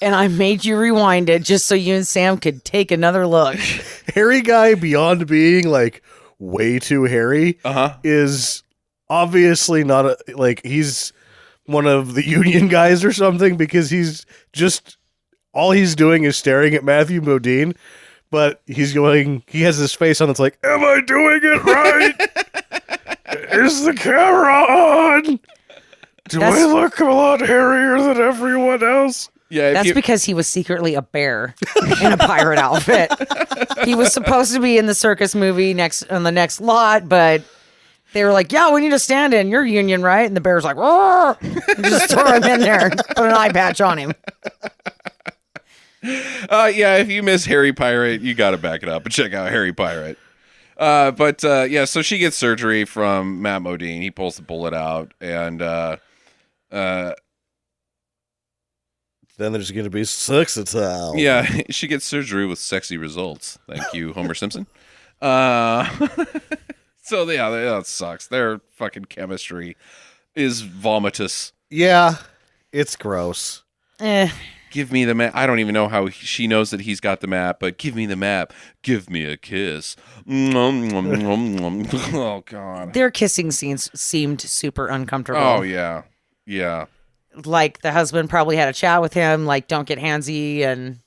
and I made you rewind it just so you and Sam could take another look. Hairy guy, beyond being like way too hairy, is obviously not he's one of the union guys or something, because he's just all he's doing is staring at Matthew Modine, but he has this face on that's like, am I doing it right? Is the camera on? Do I look a lot hairier than everyone else? Yeah, that's because he was secretly a bear in a pirate outfit. He was supposed to be in the circus movie on the next lot, but they were like, "Yeah, we need a stand-in. You're union, right?" And the bear's like, "Roar!" Just throw him in there and put an eye patch on him. Yeah, if you miss Harry Pirate, you got to back it up and check out Harry Pirate. So she gets surgery from Matt Modine. He pulls the bullet out, and then there's going to be sex attack. Yeah, she gets surgery with sexy results. Thank you, Homer Simpson. So yeah, that sucks. Their fucking chemistry is vomitous. Yeah, it's gross. Give me the map. I don't even know how she knows that he's got the map, but give me the map. Give me a kiss. Oh, God. Their kissing scenes seemed super uncomfortable. Oh, yeah. Yeah. Like the husband probably had a chat with him, like, don't get handsy and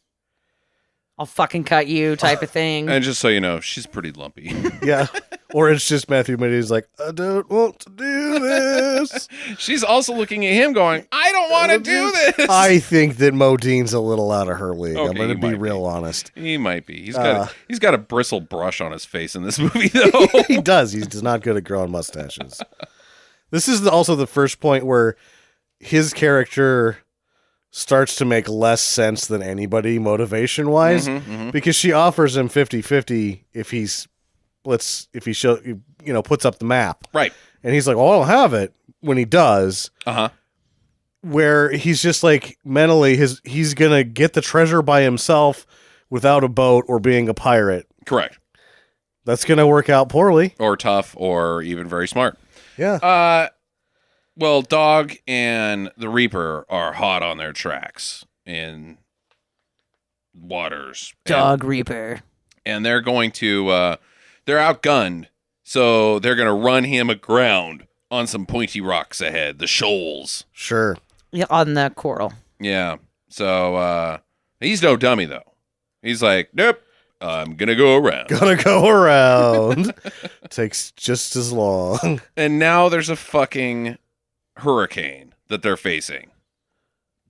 I'll fucking cut you type of thing. And just so you know, she's pretty lumpy. Yeah. Or it's just Matthew Modine's like, I don't want to do this. She's also looking at him going, I don't want to do this. I think that Modine's a little out of her league. Okay, I'm going to be real honest. He might be. He's got a bristle brush on his face in this movie, though. He does. He's not good at growing mustaches. This is also the first point where his character starts to make less sense than anybody motivation-wise, because she offers him 50-50 if he puts up the map. Right. And he's like, well, I'll have it when he does. Where he's just like, mentally, he's going to get the treasure by himself without a boat or being a pirate. Correct. That's going to work out poorly. Or tough, or even very smart. Yeah. Well, Dog and the Reaper are hot on their tracks in waters. Reaper. And they're going to, they're outgunned, so they're going to run him aground on some pointy rocks ahead, the shoals. Sure. Yeah, on the coral. Yeah. So, he's no dummy, though. He's like, nope, I'm going to go around. Gonna go around. Takes just as long. And now there's a fucking hurricane that they're facing,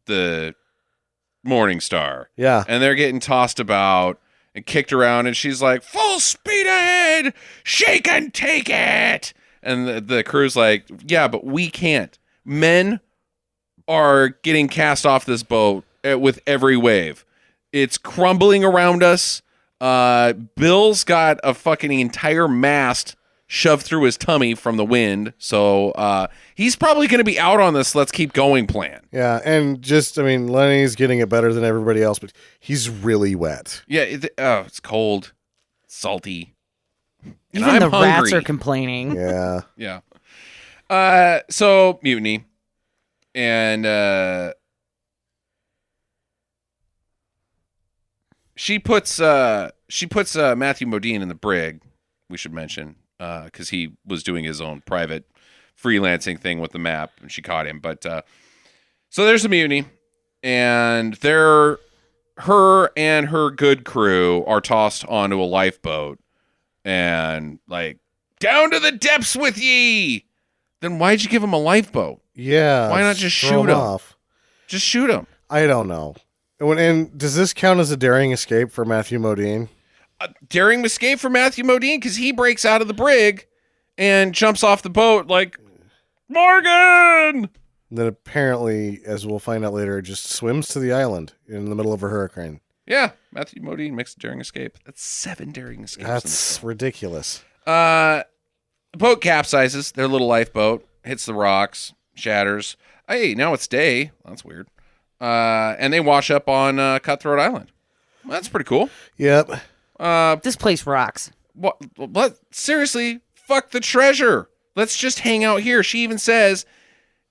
the Morning Star. Yeah. And they're getting tossed about and kicked around, and she's like, full speed ahead, shake and take it. And the crew's like, yeah, but we can't. Men are getting cast off this boat with every wave. It's crumbling around us. Bill's got a fucking entire mast shoved through his tummy from the wind, so he's probably going to be out on this let's keep going plan. Yeah, and Lenny's getting it better than everybody else, but he's really wet. Yeah, it's cold, salty. Even the rats are complaining. Yeah. Yeah. So mutiny, and she puts Matthew Modine in the brig. We should mention, because he was doing his own private freelancing thing with the map, and she caught him. But so there's a mutiny, and her and her good crew are tossed onto a lifeboat, and like, down to the depths with ye. Then why'd you give him a lifeboat? Yeah. Why not just throw shoot him? off? Just shoot him. I don't know. And does this count as a daring escape for Matthew Modine? Daring escape for Matthew Modine because he breaks out of the brig and jumps off the boat like, Morgan! And then apparently, as we'll find out later, just swims to the island in the middle of a hurricane. Yeah, Matthew Modine makes a daring escape. That's 7 daring escapes. That's ridiculous. The boat capsizes, their little lifeboat, hits the rocks, shatters. Hey, now it's day. That's weird. And they wash up on Cutthroat Island. Well, that's pretty cool. Yep. This place rocks. What? Seriously, fuck the treasure. Let's just hang out here. She even says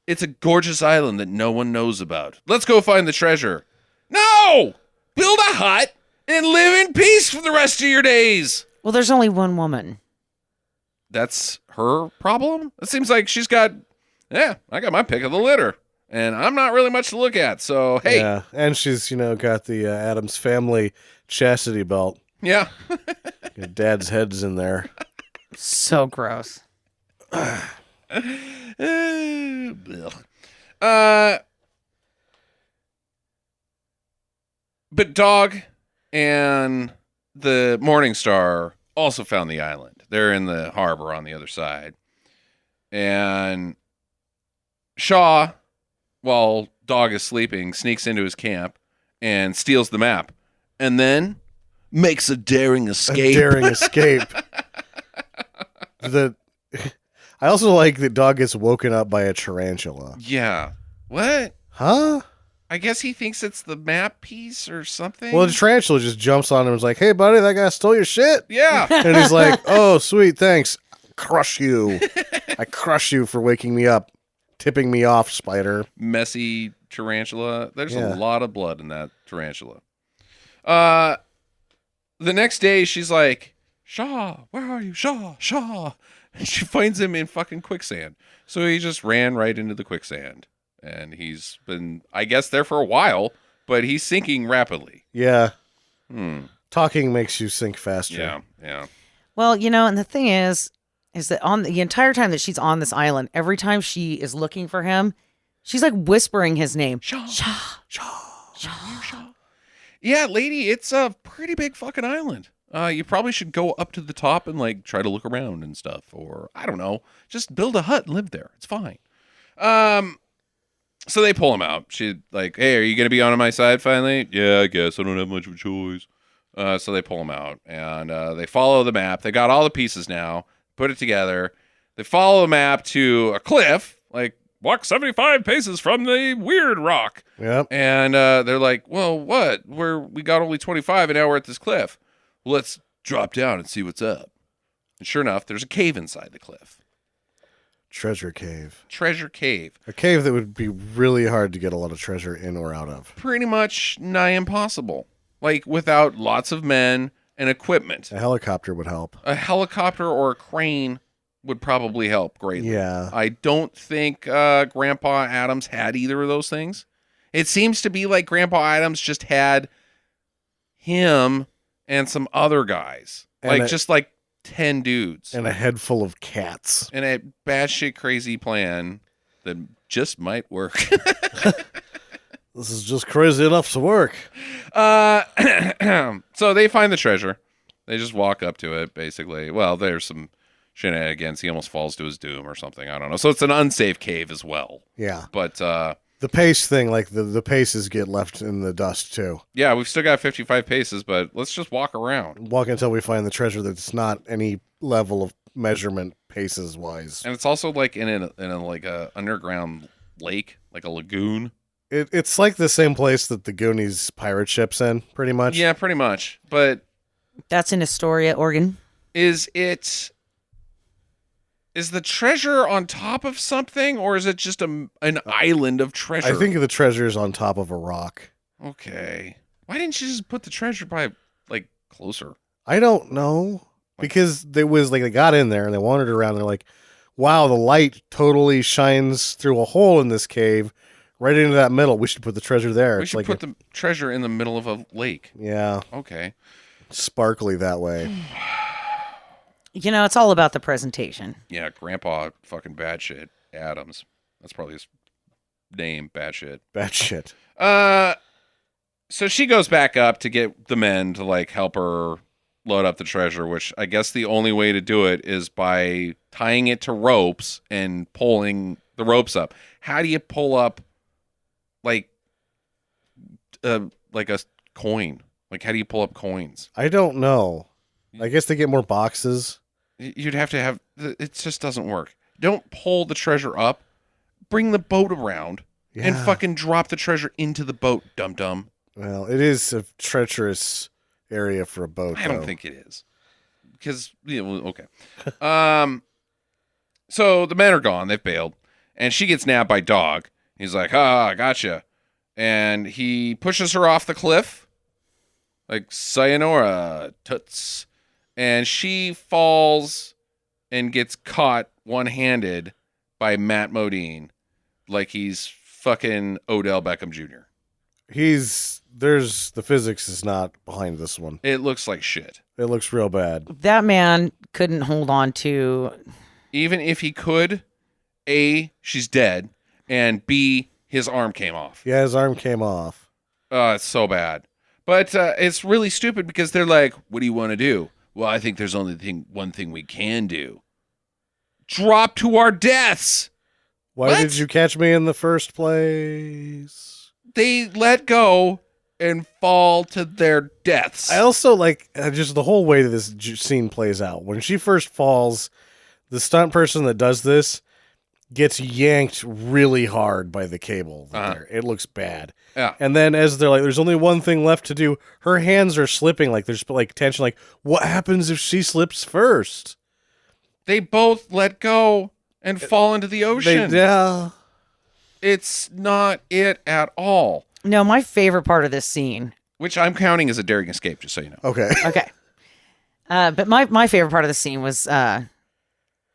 it's a gorgeous island that no one knows about. Let's go find the treasure. No! Build a hut and live in peace for the rest of your days. Well, there's only one woman. That's her problem? It seems like she's got, I got my pick of the litter. And I'm not really much to look at, so hey. Yeah, and she's, got the Addams Family chastity belt. Yeah. Your dad's head's in there. So gross. But Dog and the Morning Star also found the island. They're in the harbor on the other side. And Shaw, while Dog is sleeping, sneaks into his camp and steals the map. And then makes a daring escape. I also like that Dog gets woken up by a tarantula. Yeah. What? Huh? I guess he thinks it's the map piece or something. Well, the tarantula just jumps on him and is like, hey, buddy, that guy stole your shit. Yeah. And he's like, oh, sweet, thanks. Crush you. I crush you for waking me up, tipping me off, spider. Messy tarantula. There's a Yeah. lot of blood in that tarantula. The next day, she's like, Shaw, where are you? Shaw. And she finds him in fucking quicksand. So he just ran right into the quicksand. And he's been, I guess, there for a while, but he's sinking rapidly. Yeah. Talking makes you sink faster. Yeah. Well, and the thing is that on the entire time that she's on this island, every time she is looking for him, she's like whispering his name. Shaw. Yeah, lady, it's a pretty big fucking island. You probably should go up to the top and like try to look around and stuff, or I don't know, just build a hut and live there. It's fine. So they pull him out. She's like, hey, are you gonna be on my side finally? Yeah, I guess I don't have much of a choice. So they pull him out and they follow the map. They got all the pieces now, put it together. They follow the map to a cliff, like walk 75 paces from the weird rock. Yep. And they're like, well, what? We got only 25 and now we're at this cliff. Well, let's drop down and see what's up. And sure enough, there's a cave inside the cliff. Treasure cave. A cave that would be really hard to get a lot of treasure in or out of. Pretty much nigh impossible. Like without lots of men and equipment. A helicopter would help. A helicopter or a crane would probably help greatly. Yeah. I don't think Grandpa Adams had either of those things. It seems to be like Grandpa Adams just had him and some other guys. And just like 10 dudes. And a head full of cats. And a batshit crazy plan that just might work. This is just crazy enough to work. So they find the treasure. They just walk up to it, basically. Well, there's some shenanigans. He almost falls to his doom or something. I don't know. So it's an unsafe cave as well. Yeah. But the pace thing, like the paces get left in the dust too. yeah, we've still got 55 paces, but let's just walk around. Walk until we find the treasure that's not any level of measurement paces wise. And it's also like in a like a underground lake, like a lagoon. It's like the same place that the Goonies pirate ship's in, pretty much. Yeah, pretty much. But That's in Astoria, Oregon. is the treasure on top of something, or is it just an island of treasure? I think the treasure's on top of a rock. Okay. Why didn't you just put the treasure by like closer? I don't know. Because they got in there and they wandered around and they're like, wow, the light totally shines through a hole in this cave right into that middle. We should put the treasure there. We It's should like put the treasure in the middle of a lake. yeah, Okay. sparkly that way. It's all about the presentation. Yeah, Grandpa fucking bad shit Adams. That's probably his name, bad shit. Bad shit. So she goes back up to get the men to like help her load up the treasure, which I guess the only way to do it is by tying it to ropes and pulling the ropes up. How do you pull up like a coin? Like, how do you pull up coins? I don't know. I guess they get more boxes. You'd have to have, it just doesn't work. Don't pull the treasure up. Bring the boat around and fucking drop the treasure into the boat, dum-dum. Well, it is a treacherous area for a boat. I don't think it is. Because, okay. So the men are gone. They've bailed. And she gets nabbed by Dog. He's like, gotcha. And he pushes her off the cliff. Like, sayonara, toots. And she falls and gets caught one-handed by Matt Modine. Like he's fucking Odell Beckham Jr. The physics is not behind this one. It looks like shit. It looks real bad. That man couldn't hold on to. Even if he could, A, she's dead, and B, his arm came off. Yeah, his arm came off. It's so bad. But it's really stupid because they're like, what do you want to do? Well, I think there's only one thing we can do. Drop to our deaths. Why did you catch me in the first place? They let go and fall to their deaths. I also like just the whole way that this scene plays out. When she first falls, the stunt person that does this gets yanked really hard by the cable. It looks bad. Yeah. And then as they're like, there's only one thing left to do, her hands are slipping. Like there's like tension. Like, what happens if she slips first? They both let go and fall into the ocean. Yeah. It's not it at all. No, my favorite part of this scene, which I'm counting as a daring escape, just so you know. Okay. Okay. But my favorite part of the scene was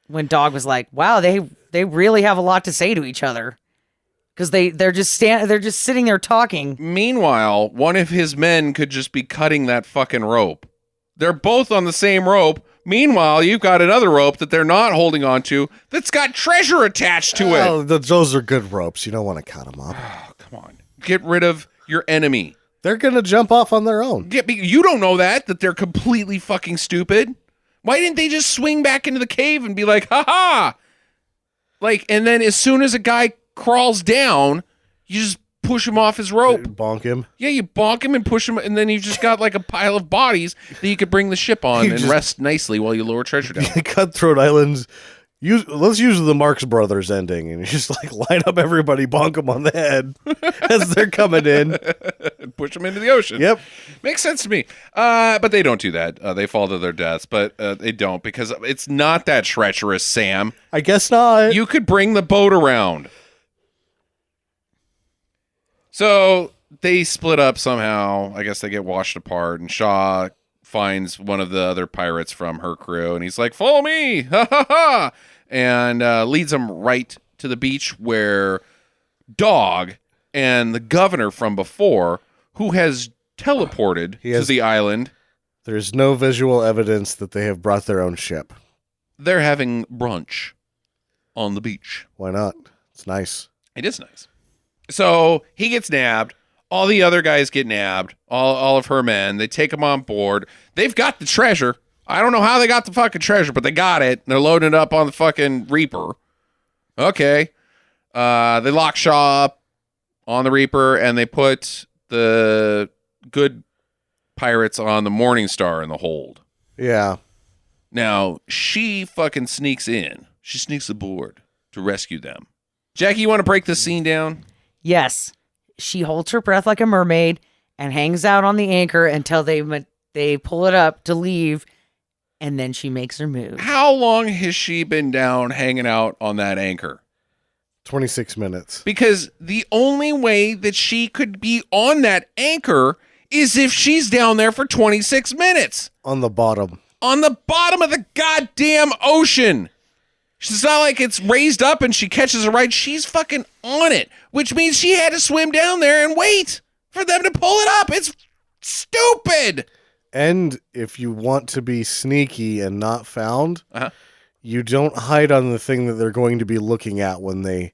when Dog was like, "Wow, they really have a lot to say to each other," because they're just sitting there talking. Meanwhile, one of his men could just be cutting that fucking rope. They're both on the same rope. Meanwhile, you've got another rope that they're not holding on to that's got treasure attached to it. Those are good ropes. You don't want to cut them up. Oh, come on. Get rid of your enemy. They're going to jump off on their own. Yeah, you don't know that they're completely fucking stupid. Why didn't they just swing back into the cave and be like, ha-ha? Like, and then as soon as a guy crawls down, you just push him off his rope. Bonk him. Yeah, you bonk him and push him, and then you've just got like a pile of bodies that you could bring the ship on and rest nicely while you lower treasure down. Cutthroat Islands. Let's use the Marx Brothers ending, and you just like line up everybody, bonk them on the head as they're coming in, and push them into the ocean. Yep, makes sense to me. But they don't do that. They fall to their deaths, but they don't because it's not that treacherous, Sam. I guess not. You could bring the boat around. So they split up somehow. I guess they get washed apart, and Shaw finds one of the other pirates from her crew, and he's like, "Follow me!" Ha ha ha! And leads them right to the beach where Dog and the governor from before, who has teleported to the island. There's no visual evidence that they have brought their own ship. They're having brunch on the beach. Why not? It's nice. It is nice. So he gets nabbed. All the other guys get nabbed. All of her men. They take them on board. They've got the treasure. I don't know how they got the fucking treasure, but they got it. They're loading it up on the fucking Reaper. Okay. They lock Shaw up on the Reaper, and they put the good pirates on the Morning Star in the hold. Yeah. Now, she fucking sneaks in. She sneaks aboard to rescue them. Jackie, you want to break this scene down? Yes. She holds her breath like a mermaid and hangs out on the anchor until they pull it up to leave, and then she makes her move. How long has she been down hanging out on that anchor? 26 minutes. Because the only way that she could be on that anchor is if she's down there for 26 minutes. On the bottom. On the bottom of the goddamn ocean. It's not like it's raised up and she catches a ride. She's fucking on it, which means she had to swim down there and wait for them to pull it up. It's stupid. And if you want to be sneaky and not found, Uh-huh. you don't hide on the thing that they're going to be looking at when they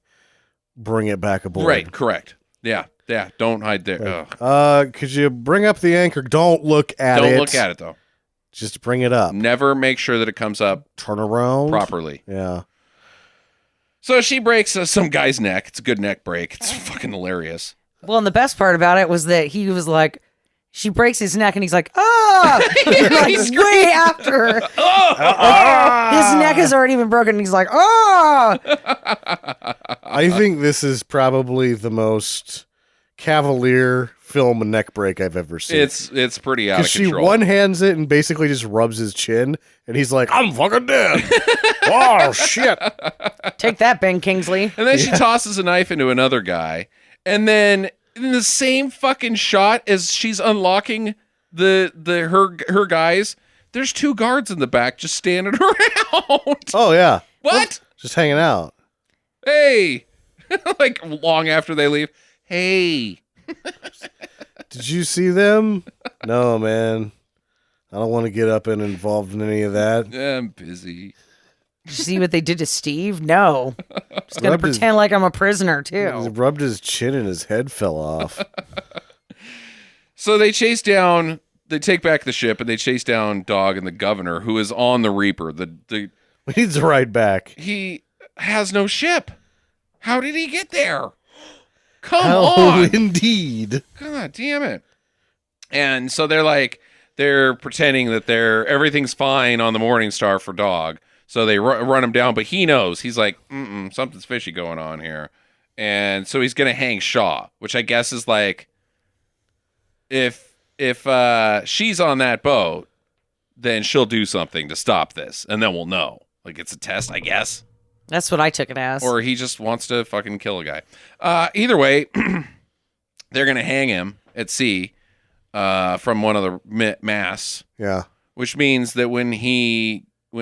bring it back aboard. Right, correct. Yeah. Don't hide there. Could you bring up the anchor? Don't look at it. Don't look at it, though. Just bring it up. Never make sure that it comes up Turn around. properly. Yeah. So she breaks some guy's neck. It's a good neck break. It's fucking hilarious. Well, and the best part about it was that he was like, she breaks his neck and he's like, ah! Like, way after. His neck has already been broken and he's like, ah! I think this is probably the most cavalier film neck break I've ever seen. It's pretty out of Because she control. one-hands it and basically just rubs his chin, and he's like, I'm fucking dead. Oh, shit. Take that, Ben Kingsley. And then she tosses a knife into another guy. And then in the same fucking shot as she's unlocking her guys, there's 2 guards in the back just standing around. Oh, yeah. What? Just hanging out. Hey. Like long after they leave. Hey. Did you see them? No, man. I don't want to get up and involved in any of that. I'm busy. Did you see what they did to Steve? No. Just gonna Rubbed his- pretend like I'm a prisoner, He too. rubbed his chin and his head fell off. So they take back the ship and they chase down Dog and the governor, who is on the Reaper. He needs a ride back. He has no ship. How did he get there? Come Oh, on. indeed. God damn it. And so they're pretending that everything's fine on the Morning Star for Dog. So they run him down, but he knows. He's like, something's fishy going on here. And so he's going to hang Shaw, which I guess is like, if she's on that boat, then she'll do something to stop this. And then we'll know. Like, it's a test, I guess. That's what I took it as. Or he just wants to fucking kill a guy. Either way, they're going to hang him at sea from one of the masts. Yeah. Which means that when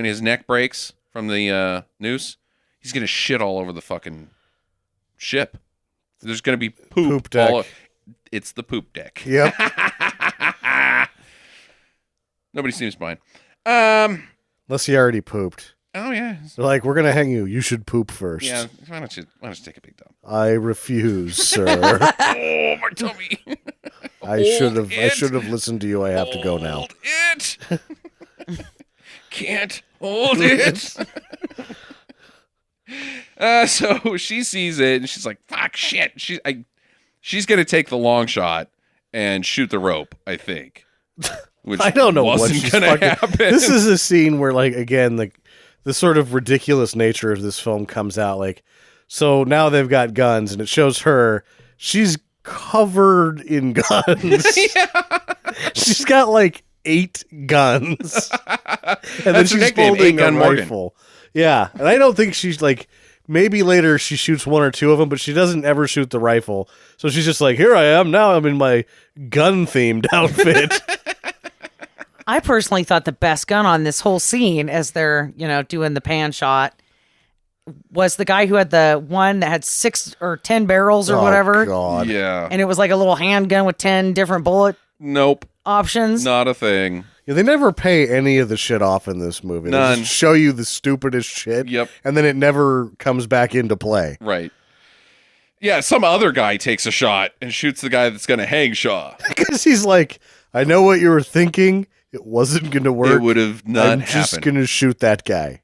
his neck breaks from the noose, he's going to shit all over the fucking ship. There's going to be Poop deck. It's the poop deck. Yep. Nobody seems fine. Unless he already pooped. Oh, yeah. They're like, we're going to hang you. You should poop first. Yeah, why don't you take a big dump? I refuse, sir. Oh, my tummy. I should have listened to you. I have to go now. Hold it. Can't hold it. So she sees it and she's like, fuck, shit. She's going to take the long shot and shoot the rope, I think. Which I don't know what wasn't she's going to fucking... happen. This is a scene where, like, again, the sort of ridiculous nature of this film comes out. Like, so now they've got guns, and it shows her. She's covered in guns. She's got like 8 guns, and then That's her she's nickname, holding a 8-Gun Morgan. rifle. Yeah, and I don't think she's like. Maybe later she shoots 1 or 2 of them, but she doesn't ever shoot the rifle. So she's just like, here I am. Now I'm in my gun-themed outfit. I personally thought the best gun on this whole scene, as they're, doing the pan shot, was the guy who had the one that had 6 or 10 barrels or whatever. God. Yeah. And it was like a little handgun with 10 different bullet Nope. options. Not a thing. Yeah, they never pay any of the shit off in this movie. They None. just show you the stupidest shit. Yep. And then it never comes back into play. Right. Yeah, some other guy takes a shot and shoots the guy that's going to hang Shaw. Because he's like, I know what you were thinking. It wasn't going to work. It would have not I'm happened. just going to shoot that guy.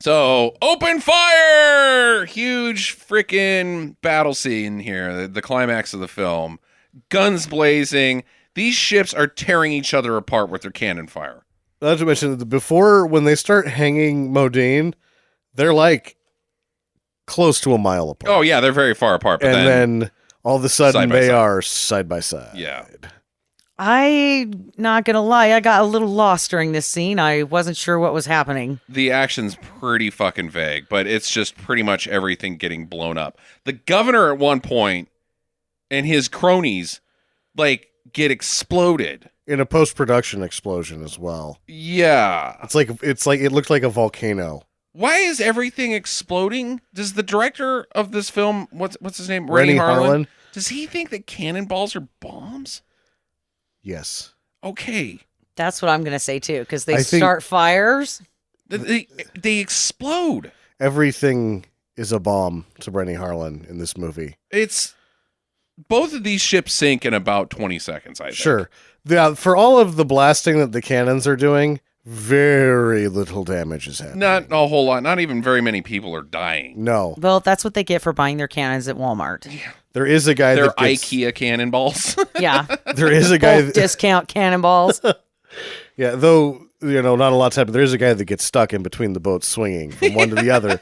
So, open fire! Huge freaking battle scene here. The climax of the film. Guns blazing. These ships are tearing each other apart with their cannon fire. Not to mention that before, when they start hanging Modine, they're like close to a mile apart. Oh, yeah, they're very far apart. But and then all of a sudden side by they side. are side by side. Yeah. I'm not going to lie. I got a little lost during this scene. I wasn't sure what was happening. The action's pretty fucking vague, but it's just pretty much everything getting blown up. The governor at one point and his cronies, like, get exploded. In a post-production explosion as well. Yeah. It's like it looked like a volcano. Why is everything exploding? Does the director of this film, what's his name? Rennie Harlan? Harlan? Does he think that cannonballs are bombs? Yes. Okay. That's what I'm going to say too, because they I think- start fires. They explode. Everything is a bomb to Rennie Harlan in this movie. It's both of these ships sink in about 20 seconds, I think. Sure. For all of the blasting that the cannons are doing, very little damage is happening. Not a whole lot. Not even very many people are dying. No. Well, that's what they get for buying their cannons at Walmart. There is a guy They're that gets... IKEA cannonballs. Yeah. There is a guy... Bulk discount cannonballs. Yeah, though, not a lot's happened. There is a guy that gets stuck in between the boats swinging from one to the other.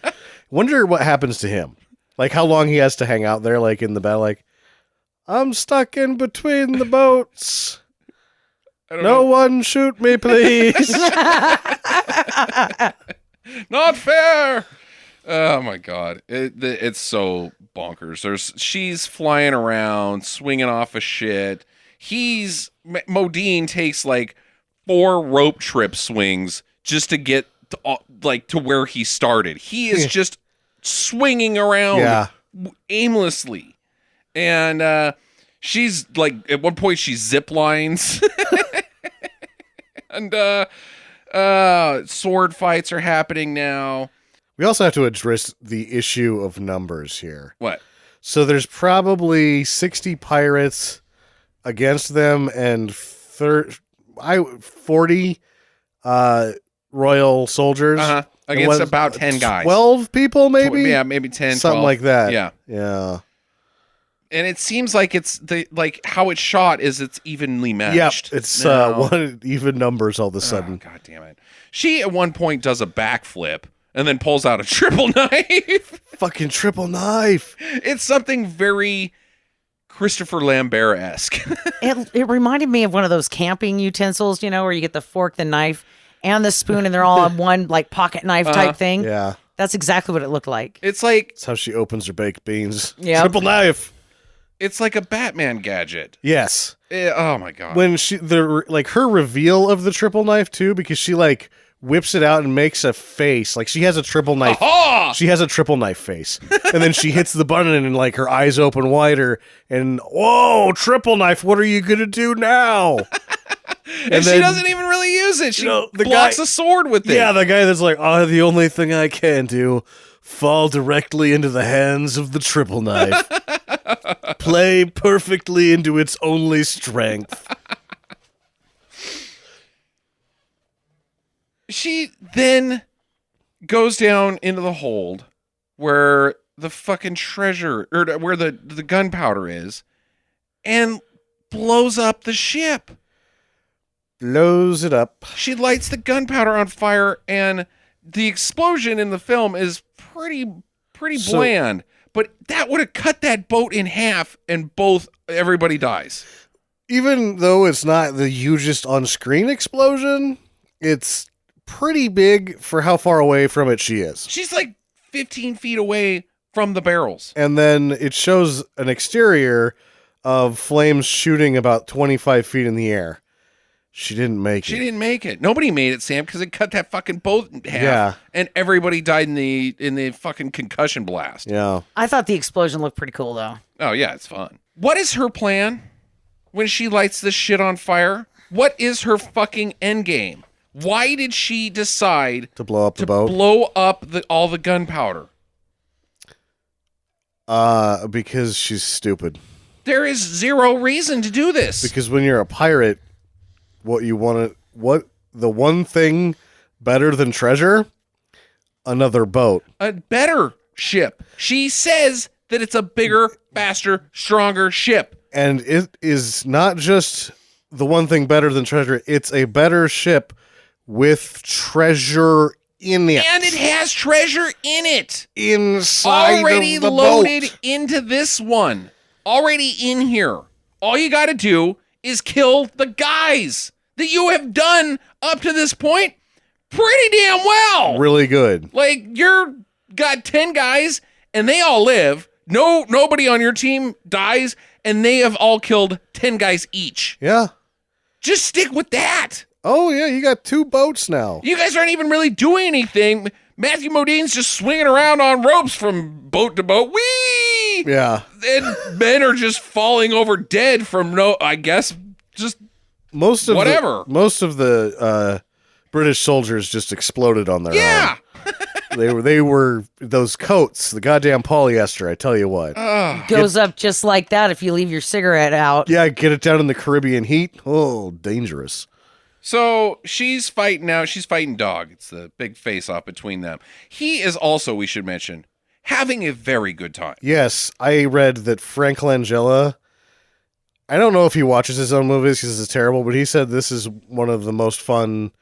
Wonder what happens to him. Like, how long he has to hang out there, like, in the battle, like, I'm stuck in between the boats. No one shoot me, please. Not fair. Oh my god, it's so bonkers. She's flying around, swinging off of shit. Modine takes like 4 rope trip swings just to get to where he started. He is just swinging around aimlessly, and she's like at one point she zip lines. And sword fights are happening now. We also have to address the issue of numbers here. What? So there's probably 60 pirates against them and 40 royal soldiers. Against about 10 guys. 12 people, maybe? Yeah, maybe 10, Something 12. like that. Yeah. Yeah. And it seems like it's how it's shot is it's evenly matched. Yep, it's one even numbers all of a sudden. Oh, God damn it. She at one point does a backflip and then pulls out a triple knife. Fucking triple knife. It's something very Christopher Lambert-esque. It reminded me of one of those camping utensils, where you get the fork, the knife, and the spoon, and they're all on one like pocket knife type thing. Yeah. That's exactly what it looked like. It's like That's how she opens her baked beans. Yep. Triple knife. it's like a Batman gadget. Yes. Oh my god. When her reveal of the triple knife too, because she like whips it out and makes a face. Like she has a triple knife. Aha! She has a triple knife face. And then she hits the button and like her eyes open wider and whoa, triple knife, what are you gonna do now? and she doesn't even really use it. She the blocks guy- a sword with it. Yeah, the guy that's like, oh, the only thing I can do, fall directly into the hands of the triple knife. Play perfectly into its only strength. She then goes down into the hold where the fucking treasure, or where the gunpowder is, and blows up the ship. Blows it up. She lights the gunpowder on fire, and the explosion in the film is pretty bland. But that would have cut that boat in half, and everybody dies. Even though it's not the hugest on-screen explosion, it's pretty big for how far away from it she is. She's like 15 feet away from the barrels. And then it shows an exterior of flames shooting about 25 feet in the air. She didn't make it. She didn't make it. Nobody made it, Sam, because it cut that fucking boat in half. Yeah. And everybody died in the fucking concussion blast. Yeah. I thought the explosion looked pretty cool, though. Oh, yeah, it's fun. What is her plan when she lights this shit on fire? What is her fucking end game? Why did she decide To blow up the to boat? blow up all the gunpowder? Because she's stupid. There is zero reason to do this. Because when you're a pirate, the one thing better than treasure? Another boat. A better ship. She says that it's a bigger, faster, stronger ship. And it is not just the one thing better than treasure, it's a better ship with treasure in it. And it has treasure in it. Inside Already of the loaded boat. into this one. Already in here. All you got to do is kill the guys that you have done up to this point pretty damn well. Really good. Like you're got 10 guys and they all live. Nobody on your team dies and they have all killed 10 guys each. Yeah. Just stick with that. Oh, yeah, you got 2 boats now. You guys aren't even really doing anything. Matthew Modine's just swinging around on ropes from boat to boat. Whee! Yeah. And men are just falling over dead from just most of whatever. Most of the British soldiers just exploded on their Yeah. own. They were those coats, the goddamn polyester. I tell you what. Goes up just like that if you leave your cigarette out. Yeah, get it down in the Caribbean heat. Oh, dangerous. So she's fighting now. She's fighting Dog. It's the big face-off between them. He is also, we should mention, having a very good time. Yes, I read that Frank Langella, I don't know if he watches his own movies because it's terrible, but he said this is one of the most fun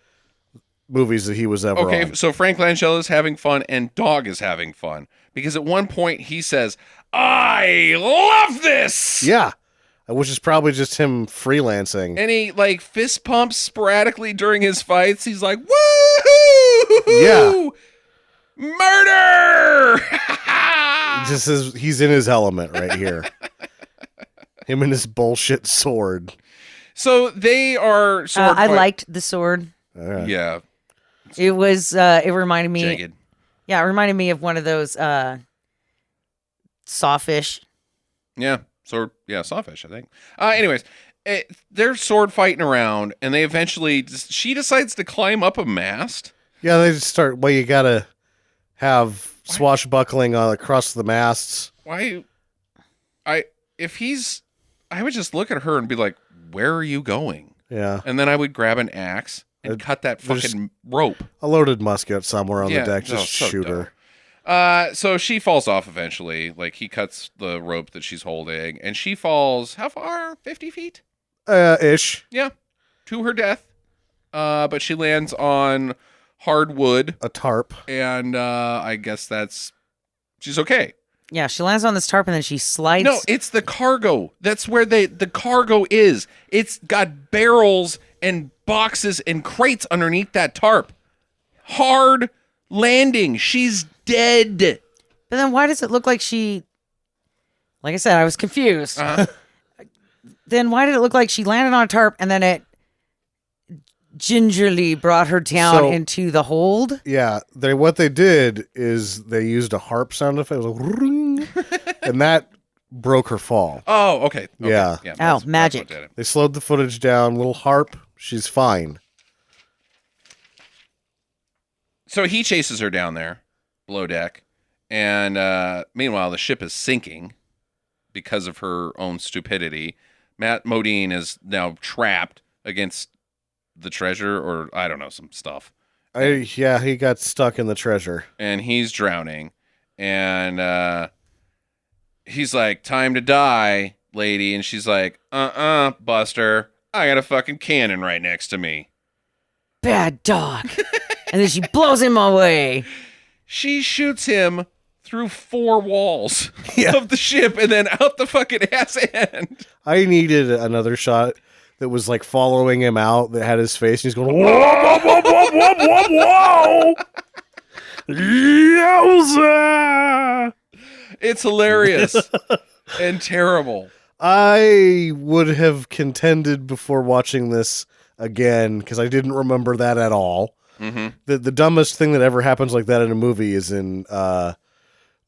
movies that he was ever Okay, on. so Frank Langella is having fun and Dog is having fun. Because at one point he says, I love this! Yeah, which is probably just him freelancing. And he, like, fist pumps sporadically during his fights. He's like, woo! Yeah. Murder! Just as he's in his element right here. Him and his bullshit sword. So they are sword I fight- liked the sword. Yeah. It was. It reminded me. Jagged. Yeah, it reminded me of one of those sawfish. Yeah. Sword. Yeah, sawfish, I think. Anyways, they're sword fighting around, and they eventually... She decides to climb up a mast. Yeah, they just start. Well, you gotta have swashbuckling across the masts. Why? If he's... I would just look at her and be like, where are you going? Yeah, And then I would grab an axe and cut that fucking rope. a loaded musket somewhere on Yeah, the deck. Just so shoot dumb. her. So she falls off eventually. Like, he cuts the rope that she's holding, and she falls, how far? 50 feet? Ish. Yeah. To her death. But she lands on hard wood, A tarp. and I guess she's okay. Yeah, she lands on this tarp and then she slides. No, it's the cargo. That's where the cargo is. It's got barrels and boxes and crates underneath that tarp. Hard landing. She's dead. But then why does it look like she? Like I said, I was confused. Then why did it look like she landed on a tarp and then it gingerly brought her down So- into the hold? Yeah, what they did is they used a harp sound effect, it was like, ring, and that broke her fall. Oh, okay. Yeah. that's magic. what did it. They slowed the footage down. Little harp, she's fine. So he chases her down there, below deck, and meanwhile the ship is sinking because of her own stupidity. Matt Modine is now trapped against the treasure, or I don't know, some stuff, He got stuck in the treasure. and he's drowning. And he's like, "Time to die, lady," and she's like, Buster, I got a fucking cannon right next to me. Bad dog. And then she blows him away. She shoots him through 4 walls Yeah. of the ship and then out the fucking ass end. I needed another shot that was like following him out that had his face. And he's going, whoa, whoa, whoa, whoa, whoa, whoa. Yowza! It's hilarious and terrible. I would have contended before watching this again because I didn't remember that at all. Mm-hmm. The dumbest thing that ever happens like that in a movie is in The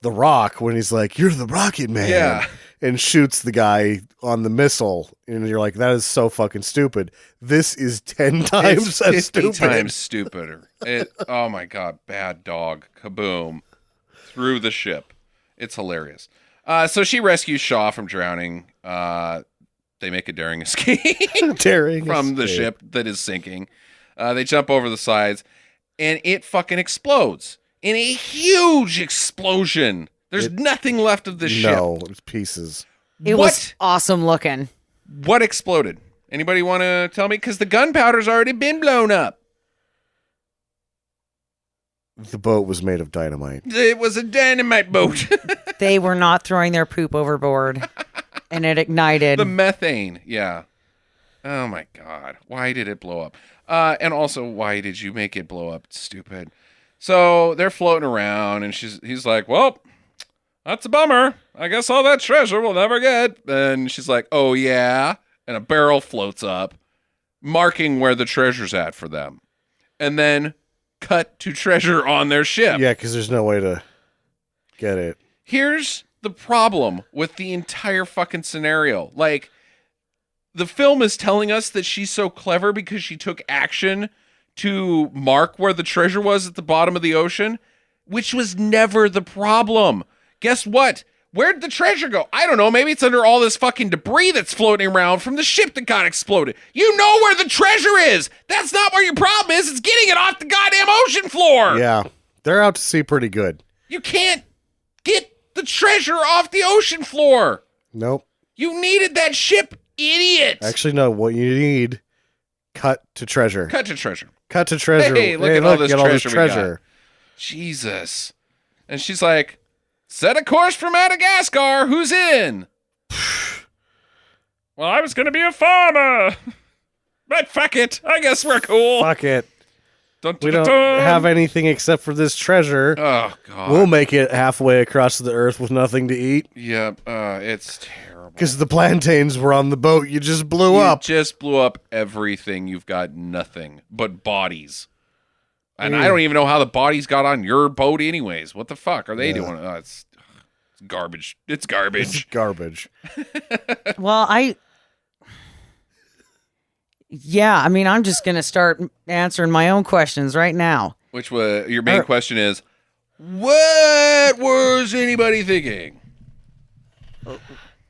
Rock when he's like, "You're the Rocket Man," Yeah. and shoots the guy on the missile, and you're like, "That is so fucking stupid." This is 10 times It's as 50 stupid. times stupider. Oh my God, bad dog. Kaboom. Through the ship. It's hilarious. So she rescues Shaw from drowning. They make a daring escape Daring from the escape. ship that is sinking. They jump over the sides, and it fucking explodes in a huge explosion. There's nothing left of the ship. No, it's pieces. It What? was awesome looking. What exploded? Anybody want to tell me? Because the gunpowder's already been blown up. The boat was made of dynamite. It was a dynamite boat. They were not throwing their poop overboard. And it ignited. The methane. Yeah. Oh my God. Why did it blow up? And also, why did you make it blow up? Stupid. So they're floating around, and he's like, "Well, that's a bummer. I guess all that treasure we'll never get." And she's like, "Oh yeah," and a barrel floats up, marking where the treasure's at for them, and then cut to treasure on their ship. Yeah, because there's no way to get it. Here's the problem with the entire fucking scenario. Like, the film is telling us that she's so clever because she took action to mark where the treasure was at the bottom of the ocean, which was never the problem. Guess what? Where'd the treasure go? I don't know. Maybe it's under all this fucking debris that's floating around from the ship that got exploded. You know where the treasure is. That's not where your problem is. It's getting it off the goddamn ocean floor. Yeah. They're out to sea pretty good. You can't get the treasure off the ocean floor. Nope. You needed that ship, idiot. Actually, no. What you need, cut to treasure. Cut to treasure. Cut to treasure. Hey, look at all this get treasure we got. treasure. Jesus. And she's like, set a course for Madagascar. Who's in? Well, I was going to be a farmer. But fuck it. I guess we're cool. Fuck it. Dun, We dun, don't dun. have anything except for this treasure. Oh, God. We'll make it halfway across the earth with nothing to eat. Yep. It's terrible. Because the plantains were on the boat you just blew You up. just blew up everything. You've got nothing but bodies. And I don't even know how the bodies got on your boat anyways. What the fuck are they doing? Oh, it's garbage. It's garbage. It's garbage. Well, I mean, I'm just going to start answering my own questions right now. Which was your main question is, what was anybody thinking?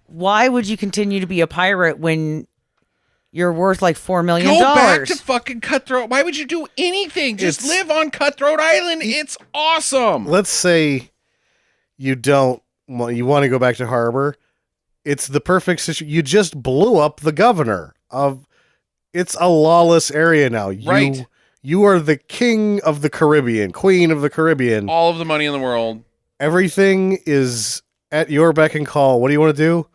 Why would you continue to be a pirate when you're worth like $4 million? Go back to fucking Cutthroat. Why would you do anything? Just live on Cutthroat Island. It's awesome. Let's say you don't want, you want to go back to Harbor. It's the perfect situation. You just blew up the governor of, it's a lawless area now. Right. You are the king of the Caribbean, queen of the Caribbean. All of the money in the world. Everything is at your beck and call. What do you want to do?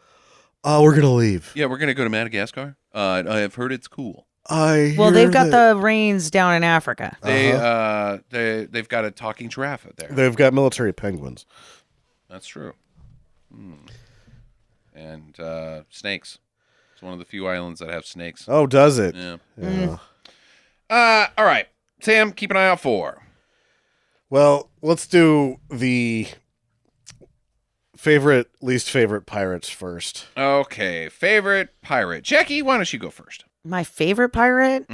We're going to leave. Yeah, we're going to go to Madagascar. I've heard it's cool. Well, they've got the reins down in Africa. They've got a talking giraffe out there. They've got military penguins. That's true. And snakes. It's one of the few islands that have snakes. Oh, does it? Yeah. Yeah. All right. Sam, keep an eye out for. Well, let's do the least favorite pirates first. Okay. Favorite pirate. Jackie, why don't you go first? My favorite pirate?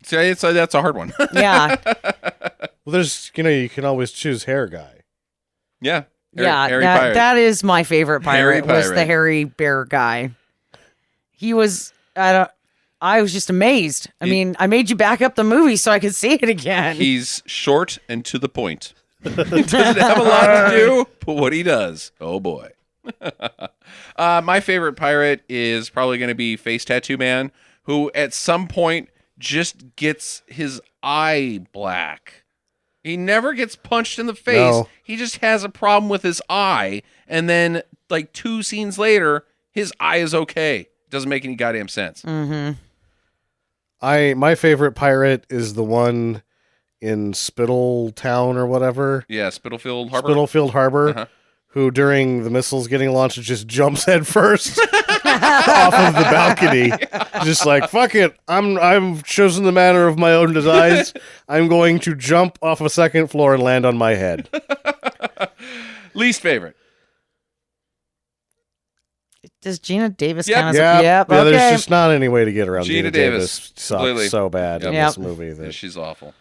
See, that's a hard one. Yeah. Well, there's, you can always choose hair guy. Yeah. Yeah, pirate. that is my favorite Hairy pirate, was the pirate. hairy bear guy. He was, I was just amazed. I mean, I made you back up the movie so I could see it again. He's short and to the point. Doesn't have a lot to do, but what he does, oh boy. My favorite pirate is probably going to be Face Tattoo Man, who at some point just gets his eye black. He never gets punched in the face. No. He just has a problem with his eye, and then like 2 scenes later, his eye is okay. Doesn't make any goddamn sense. Mm-hmm. My favorite pirate is the one in Spittle Town or whatever. Yeah, Spitalfield Harbor. Spitalfield Harbor, who during the missiles getting launched just jumps head first off of the balcony. Just like, fuck it. I've chosen the manner of my own designs. I'm going to jump off a second floor and land on my head. Least favorite. Does Geena Davis Yep. count as Yeah, Yep, yeah, okay. there's just not any way to get around Geena Geena Davis. Davis. Completely. Sucks so bad in Yep. this movie. Yeah, That she's awful.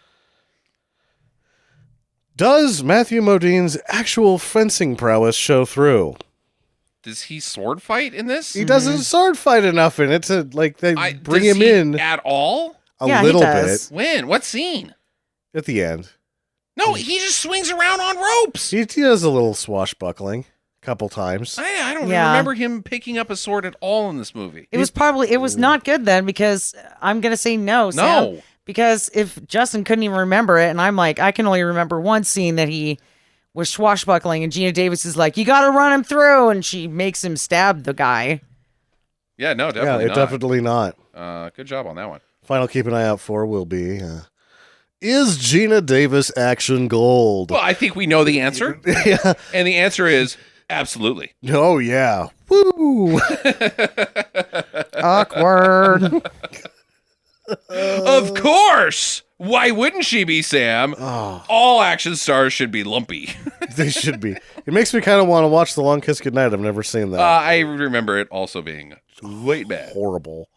Does Matthew Modine's actual fencing prowess show through? Does he sword fight in this? He doesn't sword fight enough in it to they bring does him he in at all? a Yeah, he little does. bit When? What scene? at the end. No, he just swings around on ropes. He does a little swashbuckling a couple times. I don't Yeah. remember him picking up a sword at all in this movie. It was not good then, because I'm going to say no, Sam. No. Because if Justin couldn't even remember it, and I'm like, I can only remember one scene that he was swashbuckling, and Geena Davis is like, you got to run him through, and she makes him stab the guy. Yeah, no, definitely Yeah, not. definitely not. Good job on that one. Final keep an eye out for will be is Geena Davis action gold? Well, I think we know the answer. Yeah. And the answer is absolutely. Oh yeah. Woo. Awkward. Of course. Why wouldn't she be, Sam? Oh, All action stars should be lumpy. they should be. It makes me kind of want to watch The Long Kiss Goodnight. I've never seen that. I remember it also being quite bad. Horrible.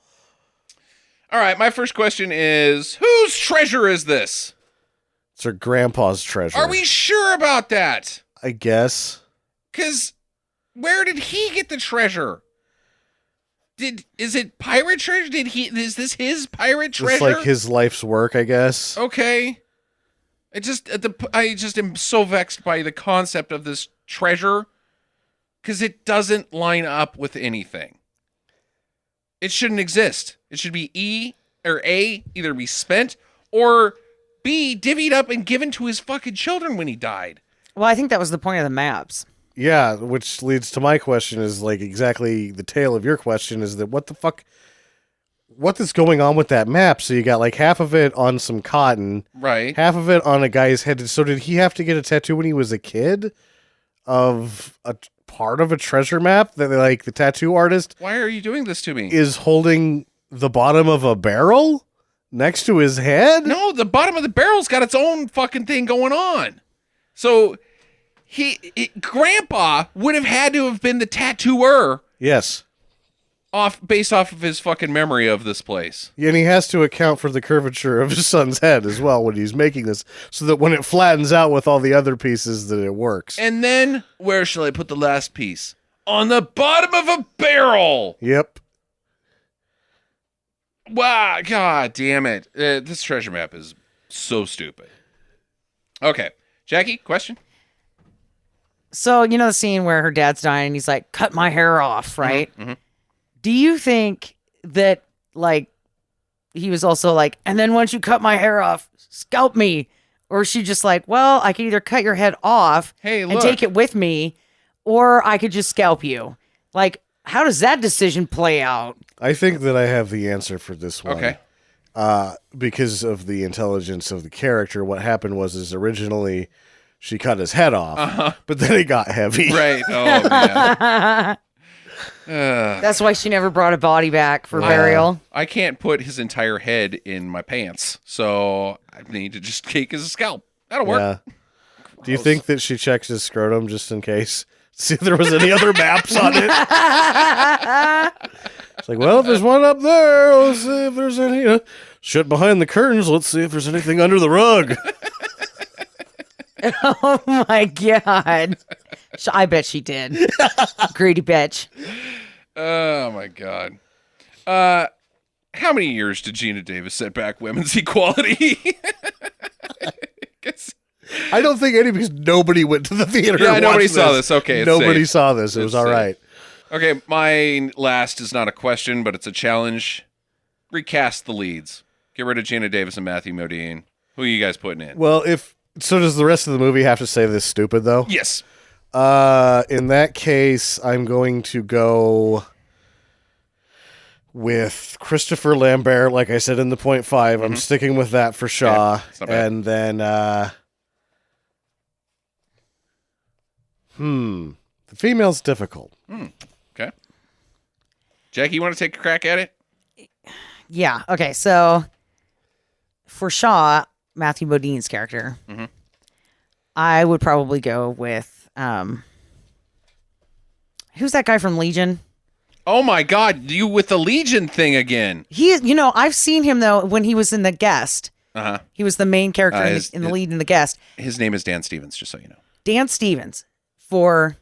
All right, my first question is, whose treasure is this? It's her grandpa's treasure. Are we sure about that? I guess. Because where did he get the treasure? Is it pirate treasure? Is this his pirate treasure? It's like his life's work, I guess. Okay. I just am so vexed by the concept of this treasure because it doesn't line up with anything. It shouldn't exist. It should be either be spent or B, divvied up and given to his fucking children when he died. Well, I think that was the point of the maps. Yeah, which leads to my question is like exactly the tail of your question is that what the fuck, what is going on with that map? So you got like half of it on some cotton, right? Half of it on a guy's head. So did he have to get a tattoo when he was a kid of a part of a treasure map that like the tattoo artist? Why are you doing this to me? Is holding the bottom of a barrel next to his head? No, the bottom of the barrel's got its own fucking thing going on. So Grandpa would have had to have been the tattooer. Yes. Based off of his fucking memory of this place. Yeah, and he has to account for the curvature of his son's head as well when he's making this, so that when it flattens out with all the other pieces, that it works. And then, where shall I put the last piece? On the bottom of a barrel! Yep. Wow, god damn it. This treasure map is so stupid. Okay. Jackie, question? So, you know the scene where her dad's dying and he's like, cut my hair off, right? Mm-hmm. Do you think that, like, he was also like, and then once you cut my hair off, scalp me? Or is she just like, well, I could either cut your head off and take it with me, or I could just scalp you? Like, how does that decision play out? I think that I have the answer for this one. Okay. Because of the intelligence of the character, what happened was originally she cut his head off, but then it got heavy. Right. Oh, man. That's why she never brought a body back for burial. I can't put his entire head in my pants, so I need to just take his scalp. That'll work. Yeah. Do you think that she checks his scrotum just in case? See if there was any other maps on it. It's like, well, if there's one up there, let's see if there's any shit behind the curtains. Let's see if there's anything under the rug. Oh my god. I bet she did. Greedy bitch. Oh my god. How many years did Geena Davis set back women's equality? I don't think any, because nobody went to the theater. Yeah, and nobody watched saw this. Okay, it's nobody safe. saw this. It was all safe. right. Okay, my last is not a question, but it's a challenge. Recast the leads. Get rid of Geena Davis and Matthew Modine. Who are you guys putting in? Well, so does the rest of the movie have to say this stupid though? Yes. In that case, I'm going to go with Christopher Lambert, like I said in the 0.5. I'm sticking with that for Shaw. Yeah, it's not bad. And then, the female's difficult. Mm-hmm. Okay. Jackie, you want to take a crack at it? Yeah. Okay. So for Shaw, Matthew Modine's character, I would probably go with who's that guy from Legion? Oh my God, you with the Legion thing again. I've seen him though when he was in The Guest. He was the main character in the lead in The Guest. His name is Dan Stevens, just so you know. Dan Stevens for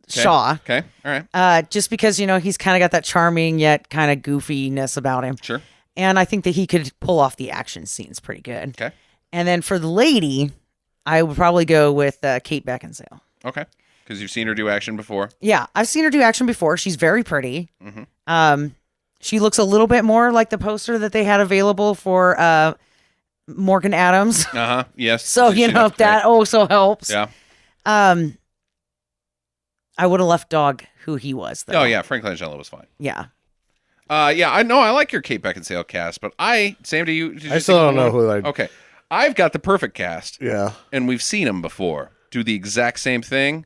Shaw. Okay, all right. Just because, he's kind of got that charming yet kind of goofiness about him. Sure. And I think that he could pull off the action scenes pretty good. Okay. And then for the lady, I would probably go with Kate Beckinsale. Okay. Because you've seen her do action before. Yeah, I've seen her do action before. She's very pretty. She looks a little bit more like the poster that they had available for Morgan Adams. Yes. So, if that also helps. Yeah. I would have left dog who he was, though. Oh, yeah. Frank Langella was fine. Yeah. Yeah, I know. I like your Kate Beckinsale cast, but Sam, do you? I still don't know who I. Okay. I've got the perfect cast. Yeah. And we've seen him before do the exact same thing.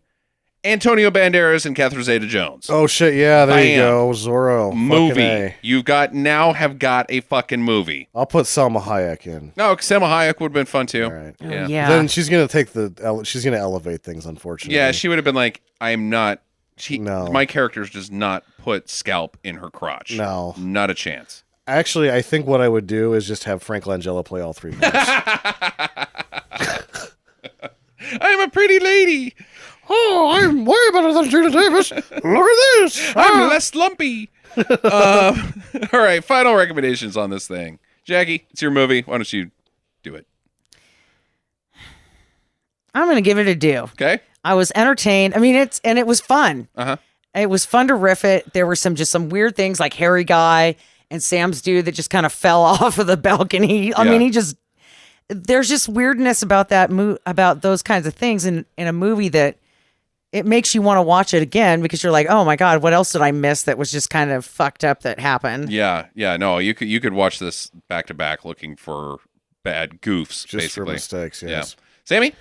Antonio Banderas and Catherine Zeta-Jones. Oh, shit. Yeah, there you Bam. go. Zorro. Movie. You've got a fucking movie. I'll put Salma Hayek in. No, Selma Hayek would have been fun too. All right. Yeah. Then she's going to she's going to elevate things, unfortunately. Yeah, she would have been like, I'm not My character does not put scalp in her crotch. No. Not a chance. Actually, I think what I would do is just have Frank Langella play all three parts. I'm a pretty lady. Oh, I'm way better than Geena Davis. Look at this. I'm less lumpy. All right, final recommendations on this thing. Jackie, it's your movie. Why don't you do it? I'm going to give it a do. Okay. I was entertained. I mean, it was fun. Uh-huh. It was fun to riff it. There were some weird things like Harry Guy and Sam's dude that just kind of fell off of the balcony. I mean, there's just weirdness about about those kinds of things in a movie that it makes you want to watch it again because you're like, oh my God, what else did I miss that was just kind of fucked up that happened? Yeah. No, you could watch this back to back looking for bad goofs, Just basically. for mistakes, yes. Yeah. Sammy?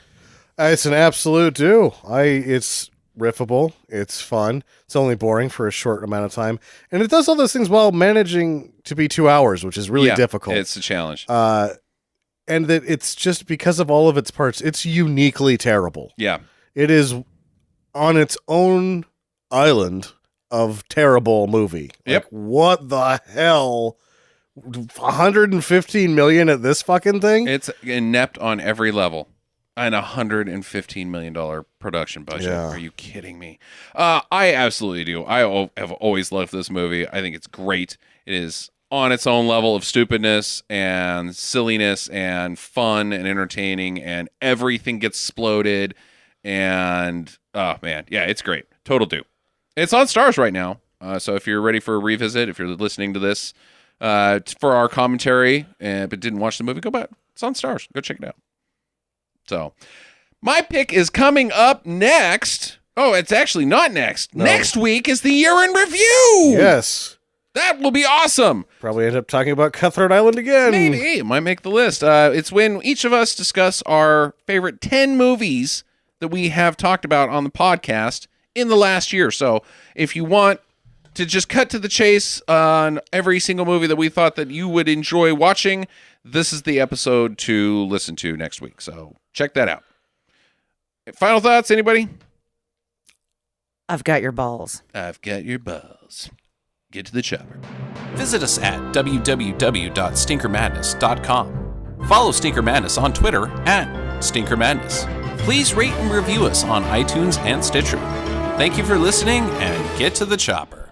It's an absolute do. It's riffable. It's fun. It's only boring for a short amount of time. And it does all those things while managing to be 2 hours, which is really difficult. It's a challenge. And that it's just because of all of its parts, it's uniquely terrible. Yeah. It is on its own island of terrible movie. Yep. Like, what the hell? 115 million at this fucking thing? It's inept on every level. And $115 million production budget. Yeah. Are you kidding me? I absolutely do. I have always loved this movie. I think it's great. It is on its own level of stupidness and silliness and fun and entertaining, and everything gets exploded. And oh man, yeah, it's great. Total do. It's on Stars right now. So if you're ready for a revisit, if you're listening to this for our commentary but didn't watch the movie, go back. It's on Stars. Go check it out. So, my pick is coming up next. Oh, it's actually not next. No. Next week is the year in review. Yes. That will be awesome. Probably end up talking about Cutthroat Island again. Maybe. It might make the list. It's when each of us discuss our favorite 10 movies that we have talked about on the podcast in the last year. So, if you want to just cut to the chase on every single movie that we thought that you would enjoy watching, this is the episode to listen to next week. So check that out. Final thoughts, anybody? I've got your balls. I've got your balls. Get to the chopper. Visit us at www.stinkermadness.com. Follow Stinker Madness on Twitter at Stinker Madness. Please rate and review us on iTunes and Stitcher. Thank you for listening, and get to the chopper.